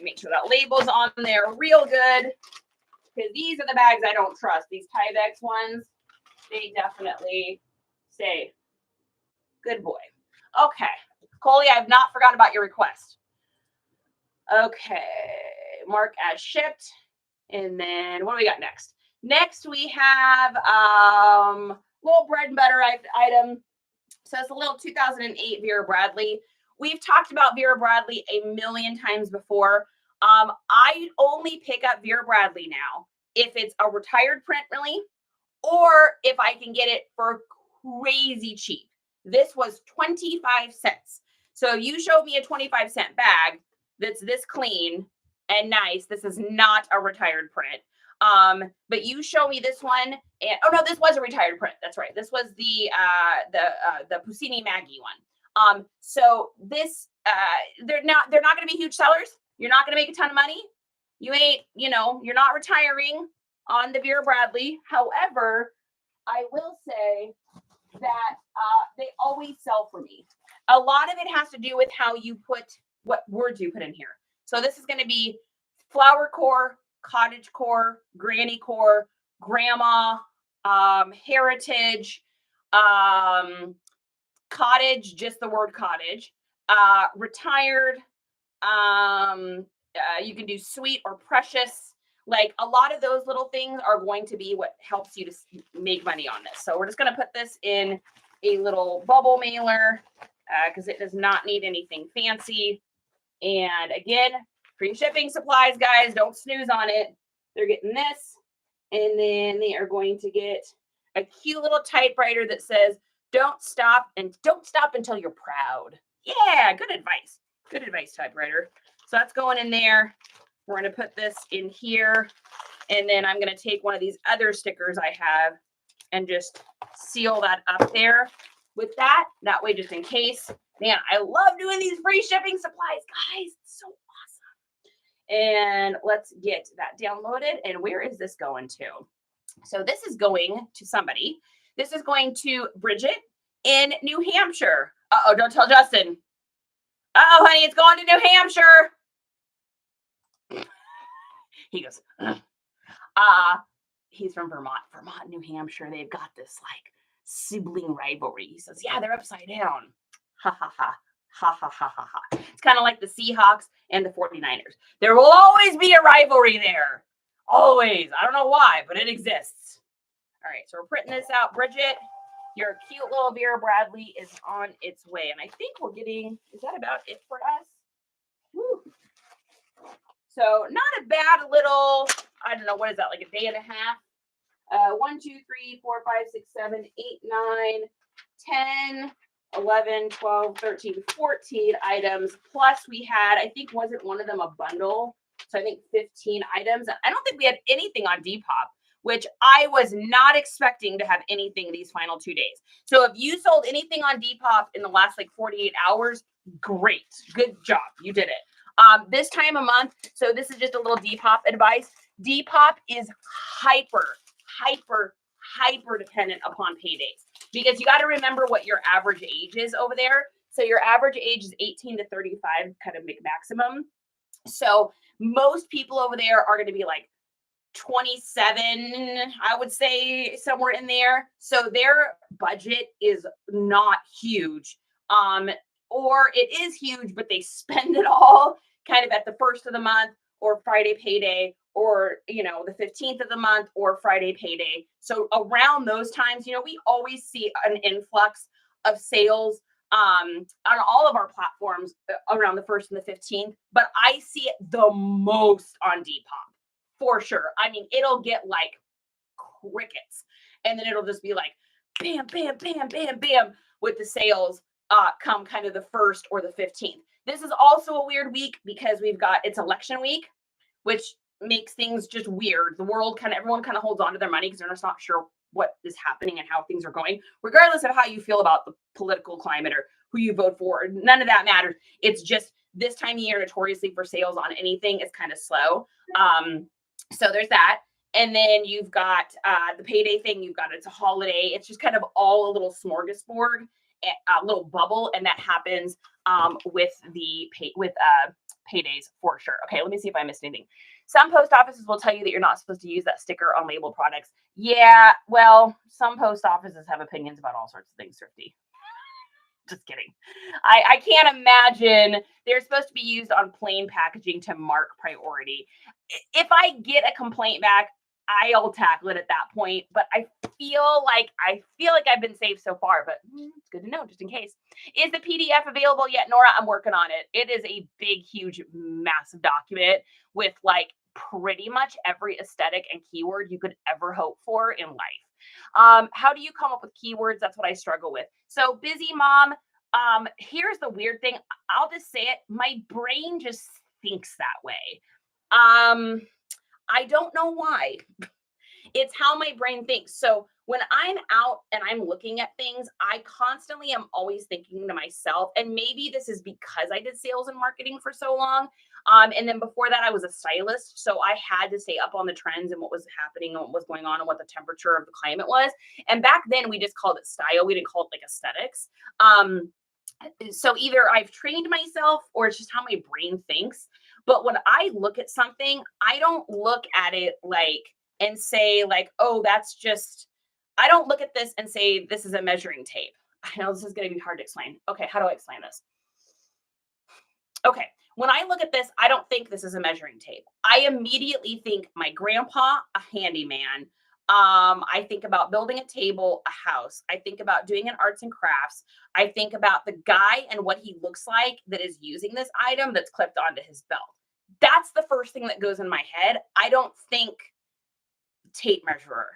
Make sure that label's on there real good, because these are the bags I don't trust. These Tyvek ones, they definitely say, good boy. Okay, Coley, I've not forgotten about your request. Okay, mark as shipped. And then what do we got next? Next, we have little bread and butter item. So it's a little 2008 Vera Bradley. We've talked about Vera Bradley a million times before. I only pick up Vera Bradley now if it's a retired print, really, or if I can get it for crazy cheap. This was 25 cents. So you showed me a 25-cent bag that's this clean and nice. This is not a retired print. But you show me this one, and oh no, this was a retired print. That's right. This was the Puccini Maggie one. So this they're not going to be huge sellers. You're not going to make a ton of money. You ain't, you're not retiring on the Vera Bradley. However, I will say that they always sell for me. A lot of it has to do with how you put, what words you put in here. So this is going to be flower core, cottage core, granny core, grandma, heritage, cottage, just the word cottage, retired. You can do sweet or precious. Like a lot of those little things are going to be what helps you to make money on this. So we're just going to put this in a little bubble mailer because it does not need anything fancy. And again, free shipping supplies, guys. Don't snooze on it. They're getting this. And then they are going to get a cute little typewriter that says, don't stop until you're proud. Yeah, good advice. Good advice, typewriter. So that's going in there. We're going to put this in here. And then I'm going to take one of these other stickers I have and just seal that up there with that. That way, just in case. Man, I love doing these free shipping supplies, guys. It's so awesome. And let's get that downloaded. And where is this going to? So this is going to somebody. This is going to Bridget in New Hampshire. Uh-oh, don't tell Justin. Uh-oh, honey, it's going to New Hampshire. He goes, he's from Vermont. Vermont, New Hampshire, they've got this like sibling rivalry. He says, yeah, they're upside down. Ha, ha, ha. Ha, ha, ha, ha, ha. It's kind of like the Seahawks and the 49ers. There will always be a rivalry there. Always. I don't know why, but it exists. All right, so we're printing this out. Bridget, your cute little Vera Bradley is on its way. And I think we're getting, is that about it for us? Woo. So not a bad little, I don't know, what is that, like a day and a half? 1, 2, 3, 4, 5, 6, 7, 8, 9, 10, 11, 12, 13, 14 items. Plus we had, I think, wasn't one of them a bundle? So I think 15 items. I don't think we had anything on Depop, which I was not expecting to have anything these final 2 days. So if you sold anything on Depop in the last like 48 hours, great. Good job. You did it. This time of month, so this is just a little Depop advice. Depop is hyper dependent upon paydays because you got to remember what your average age is over there. So your average age is 18 to 35, kind of maximum. So most people over there are going to be like 27, I would say, somewhere in there. So their budget is not huge. Or it is huge, but they spend it all kind of at the first of the month or Friday payday or, the 15th of the month or Friday payday. So around those times, we always see an influx of sales on all of our platforms around the 1st and the 15th, but I see it the most on Depop for sure. I mean, it'll get like crickets and then it'll just be like bam, bam, bam, bam, bam with the sales come kind of the 1st or the 15th. This is also a weird week because it's election week, which makes things just weird. The world everyone kind of holds on to their money because they're just not sure what is happening and how things are going, regardless of how you feel about the political climate or who you vote for. None of that matters. It's just this time of year, notoriously for sales on anything, is kind of slow. So there's that. And then you've got the payday thing. It's a holiday. It's just kind of all a little smorgasbord, a little bubble, and that happens with paydays for sure. Okay, let me see if I missed anything. Some post offices will tell you that you're not supposed to use that sticker on labeled products. Yeah, well, some post offices have opinions about all sorts of things, Thrifty. Just kidding. I can't imagine they're supposed to be used on plain packaging to mark priority. If I get a complaint back, I'll tackle it at that point. But I feel like I've been safe so far, but it's good to know just in case. Is the PDF available yet, Nora? I'm working on it. It is a big, huge, massive document with like pretty much every aesthetic and keyword you could ever hope for in life. How do you come up with keywords? That's what I struggle with. So busy mom. Here's the weird thing. I'll just say it. My brain just thinks that way. I don't know why. It's how my brain thinks. So when I'm out and I'm looking at things, I constantly am always thinking to myself, and maybe this is because I did sales and marketing for so long. And then before that, I was a stylist. So I had to stay up on the trends and what was happening and what was going on and what the temperature of the climate was. And back then we just called it style. We didn't call it like aesthetics. So either I've trained myself or it's just how my brain thinks. But when I look at something, I don't look at it like and say like, oh, that's just, I don't look at this and say, this is a measuring tape. I know this is going to be hard to explain. Okay. How do I explain this? Okay. When I look at this, I don't think this is a measuring tape. I immediately think my grandpa, a handyman. I think about building a table, a house. I think about doing an arts and crafts. I think about the guy and what he looks like that is using this item that's clipped onto his belt. That's the first thing that goes in my head. I don't think tape measurer.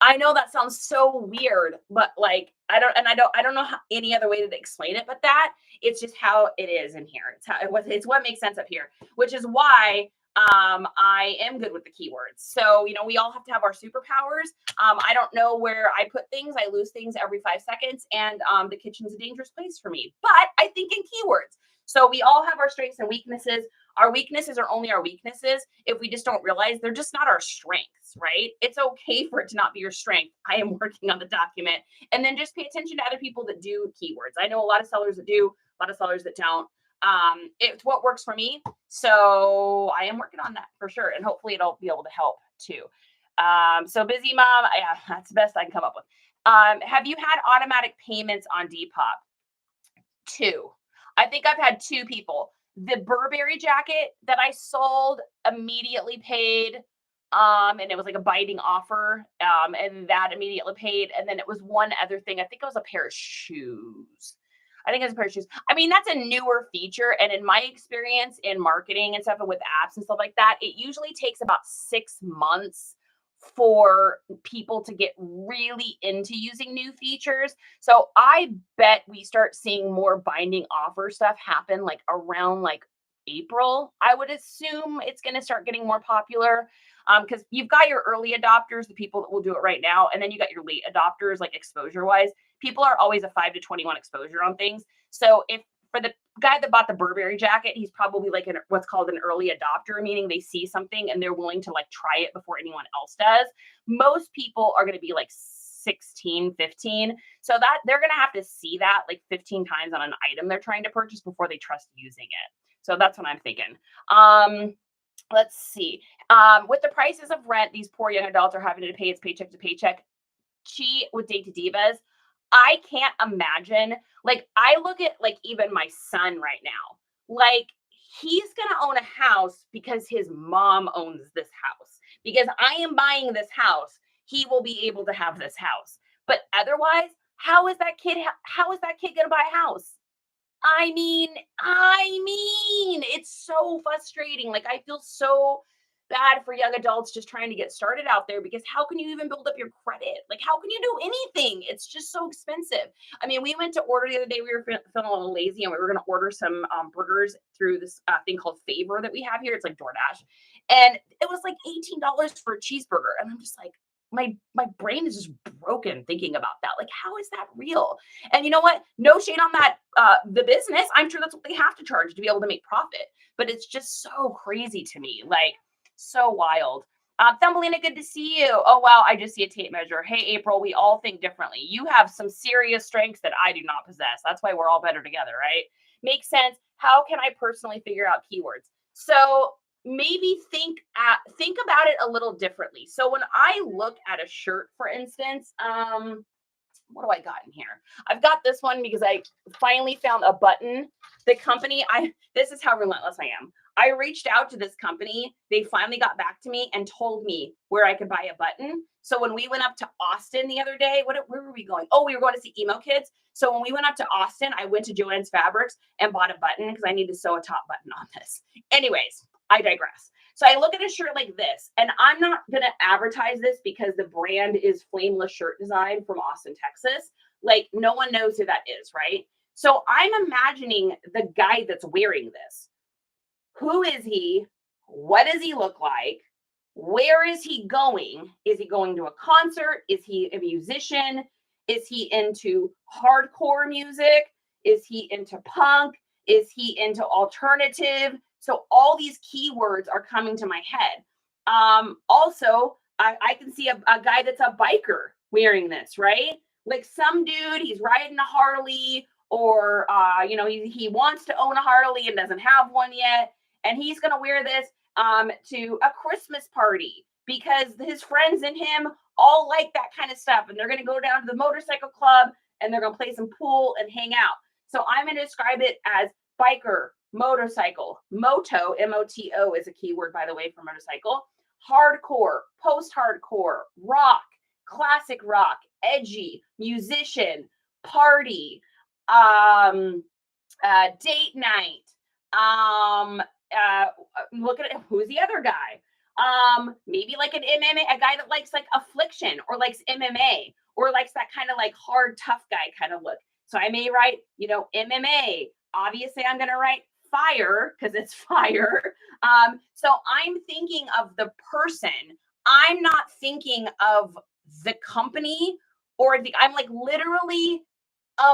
I know that sounds so weird, but like I don't know how, any other way to explain it, but that it's just how it is in here. It's what makes sense up here, which is why I am good with the keywords. So, we all have to have our superpowers. I don't know where I put things. I lose things every 5 seconds, and the kitchen's a dangerous place for me. But I think in keywords. So we all have our strengths and weaknesses. Our weaknesses are only our weaknesses if we just don't realize they're just not our strengths, right? It's okay for it to not be your strength. I am working on the document. And then just pay attention to other people that do keywords. I know a lot of sellers that do, a lot of sellers that don't. It's what works for me. So I am working on that for sure. And hopefully it'll be able to help too. So busy mom, yeah, that's the best I can come up with. Have you had automatic payments on Depop? 2. I think I've had 2 people. The Burberry jacket that I sold immediately paid. And it was like a biting offer. And that immediately paid. And then it was one other thing. I think it was a pair of shoes. I think it's a pair of shoes. I mean, that's a newer feature. And in my experience in marketing and stuff and with apps and stuff like that, it usually takes about 6 months for people to get really into using new features. So I bet we start seeing more binding offer stuff happen like around like April. I would assume it's going to start getting more popular because you've got your early adopters, the people that will do it right now, and then you got your late adopters, like exposure wise. People are always a 5 to 21 exposure on things. So if for the guy that bought the Burberry jacket, he's probably like what's called an early adopter, meaning they see something and they're willing to like try it before anyone else does. Most people are going to be like 16, 15. So that they're going to have to see that like 15 times on an item they're trying to purchase before they trust using it. So that's what I'm thinking. Let's see. With the prices of rent, these poor young adults are having to pay it's paycheck to paycheck. She with Date to Divas. I can't imagine. Like, I look at like even my son right now. Like, he's gonna own a house because his mom owns this house. Because I am buying this house, he will be able to have this house. But otherwise, how is that kid gonna buy a house? I mean, it's so frustrating. Like, I feel so bad for young adults just trying to get started out there because how can you even build up your credit? Like, how can you do anything? It's just so expensive. I mean, we went to order the other day. We were feeling a little lazy and we were going to order some burgers through this thing called Favor that we have here. It's like DoorDash. And it was like $18 for a cheeseburger. And I'm just like, my brain is just broken thinking about that. Like, how is that real? And you know what? No shade on that, the business. I'm sure that's what they have to charge to be able to make profit. But it's just so crazy to me. Like, so wild. Thumbelina, good to see you. Oh, wow. I just see a tape measure. Hey, April, we all think differently. You have some serious strengths that I do not possess. That's why we're all better together, right? Makes sense. How can I personally figure out keywords? So maybe think about it a little differently. So when I look at a shirt, for instance, what do I got in here? I've got this one because I finally found a button. The company, this is how relentless I am. I reached out to this company. They finally got back to me and told me where I could buy a button. So when we went up to Austin the other day, where were we going? Oh, we were going to see Emo Kids. So when we went up to Austin, I went to Joann's Fabrics and bought a button because I need to sew a top button on this. Anyways, I digress. So I look at a shirt like this, and I'm not going to advertise this because the brand is Flameless Shirt Design from Austin, Texas. Like, no one knows who that is, right? So I'm imagining the guy that's wearing this. Who is he? What does he look like? Where is he going? Is he going to a concert? Is he a musician? Is he into hardcore music? Is he into punk? Is he into alternative? So all these keywords are coming to my head. Also, I can see a guy that's a biker wearing this, right? Like some dude, he's riding a Harley, or he wants to own a Harley and doesn't have one yet, and he's gonna wear this to a Christmas party because his friends and him all like that kind of stuff, and they're gonna go down to the motorcycle club and they're gonna play some pool and hang out. So I'm gonna describe it as biker, motorcycle, moto, M-O-T-O is a keyword, by the way, for motorcycle, hardcore, post-hardcore, rock, classic rock, edgy, musician, party, date night, look at it, who's the other guy? Maybe like an MMA, a guy that likes like Affliction or likes MMA or likes that kind of like hard, tough guy kind of look. So I may write, MMA. Obviously, I'm going to write fire because it's fire. So I'm thinking of the person. I'm not thinking of the company I'm like literally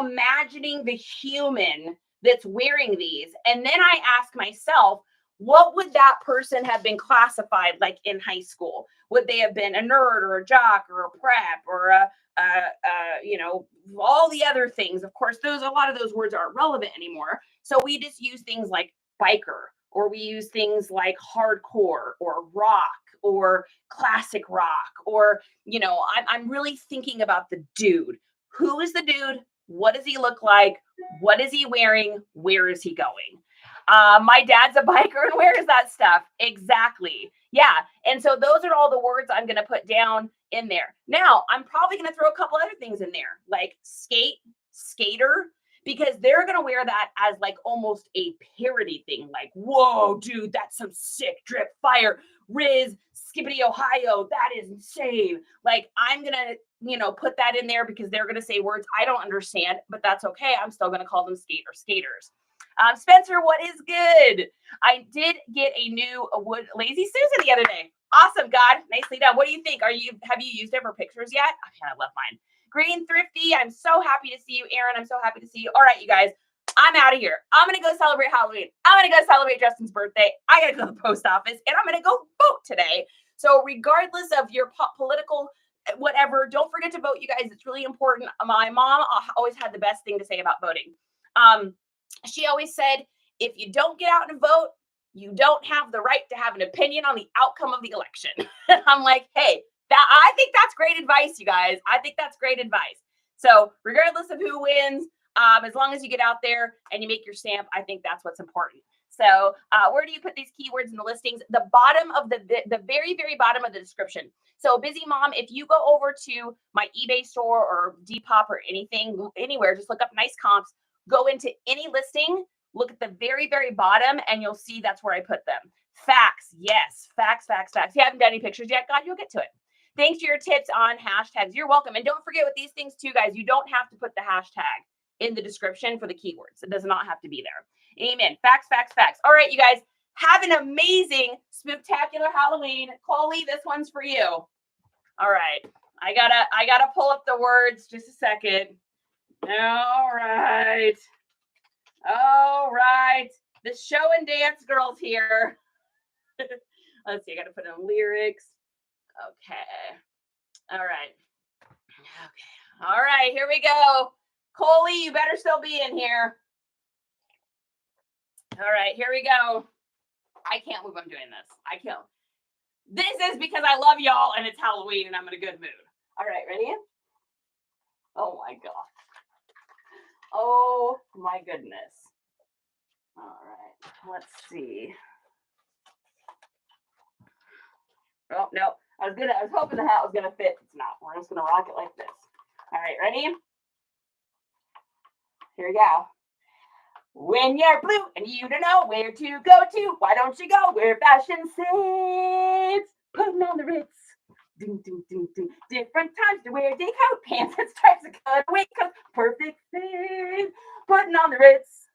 imagining the human that's wearing these. And then I ask myself, what would that person have been classified like in high school? Would they have been a nerd or a jock or a prep or all the other things? Of course, a lot of those words aren't relevant anymore. So we just use things like biker, or we use things like hardcore or rock or classic rock, or, I'm really thinking about the dude. Who is the dude? What does he look like? What is he wearing? Where is he going? My dad's a biker and wears that stuff. Exactly. Yeah. And so those are all the words I'm going to put down in there. Now, I'm probably going to throw a couple other things in there, like skate, skater, because they're going to wear that as like almost a parody thing. Like, whoa, dude, that's some sick drip fire. Riz, Skippity, Ohio. That is insane. Like, I'm going to, put that in there because they're going to say words I don't understand, but that's okay. I'm still going to call them skate or skaters. Spencer, what is good? I did get a new wood Lazy Susan the other day. Awesome, God. Nicely done. What do you think? Have you used it for pictures yet? I love mine. Green Thrifty, I'm so happy to see you. Aaron, I'm so happy to see you. All right, you guys, I'm out of here. I'm going to go celebrate Halloween. I'm going to go celebrate Justin's birthday. I got to go to the post office, and I'm going to go vote today. So regardless of your political whatever, don't forget to vote, you guys. It's really important. My mom always had the best thing to say about voting. She always said, if you don't get out and vote, you don't have the right to have an opinion on the outcome of the election. I'm like, hey, I think that's great advice, you guys. I think that's great advice. So regardless of who wins, as long as you get out there and you make your stamp, I think that's what's important. So where do you put these keywords in the listings? The bottom of the very, very bottom of the description. So Busy Mom, if you go over to my eBay store or Depop or anything, anywhere, just look up nice comps, go into any listing, look at the very, very bottom, and you'll see that's where I put them. Facts. Yes. Facts. You haven't done any pictures yet? God, you'll get to it. Thanks for your tips on hashtags. You're welcome. And don't forget with these things too, guys, you don't have to put the hashtag in the description for the keywords. It does not have to be there. Amen. Facts. All right, you guys, have an amazing, spooktacular Halloween. Coley, this one's for you. All right. I gotta pull up the words. Just a second. All right. The show and dance girls here. Let's see. I got to put in lyrics. Okay. All right. Here we go. Coley, you better still be in here. All right. Here we go. I can't believe I'm doing this. I can't. This is because I love y'all and it's Halloween and I'm in a good mood. All right. Ready? Oh my God. Oh my goodness. All right, let's see. Oh, no. I was hoping the hat was gonna fit. It's not. We're just gonna rock it like this. All right, ready? Here we go. When you're blue and you don't know where to go to, why don't you go where fashion sits? Putting on the Ritz. Ding, ding, ding, ding. Different times to wear day coat, pants and stripes, and cutaway coats, perfect fit. Putting on the Ritz.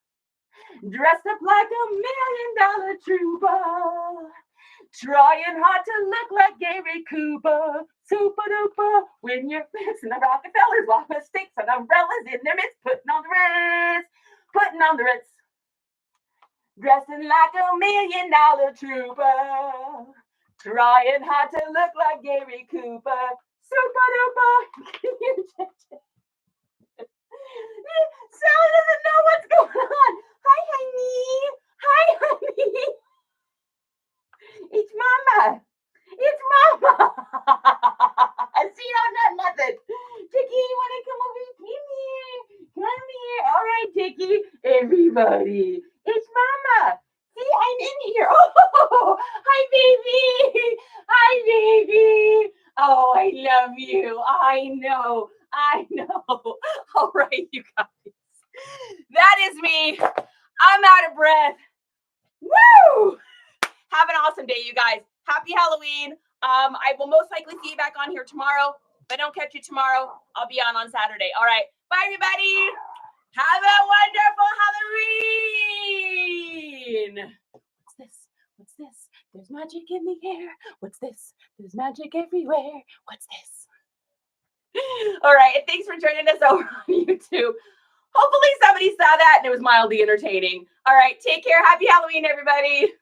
Dressed up like $1 million trooper. Trying hard to look like Gary Cooper. Super duper. When you're fixing the Rockefellers, while mistakes and umbrellas in their midst. Putting on the Ritz. Putting on the Ritz. Dressing like $1 million trooper. Trying hard to look like Gary Cooper. Super duper. Sally doesn't know what's going on. Hi, honey. Hi, honey. It's Mama. It's Mama. See, I'm not nothing. Tiki, you want to come over here? Come here. All right, Tiki. Everybody. It's Mama. See, I'm in here. Oh, hi, baby. Hi, baby. Oh, I love you. I know. All right, you guys. That is me. I'm out of breath. Woo! Have an awesome day, you guys. Happy Halloween. I will most likely see you back on here tomorrow. If I don't catch you tomorrow, I'll be on Saturday. All right. Bye, everybody. Have a wonderful Halloween. What's this? What's this? There's magic in the air. What's this? There's magic everywhere. What's this? All right. And thanks for joining us over on YouTube. Hopefully somebody saw that and it was mildly entertaining. All right. Take care. Happy Halloween, everybody.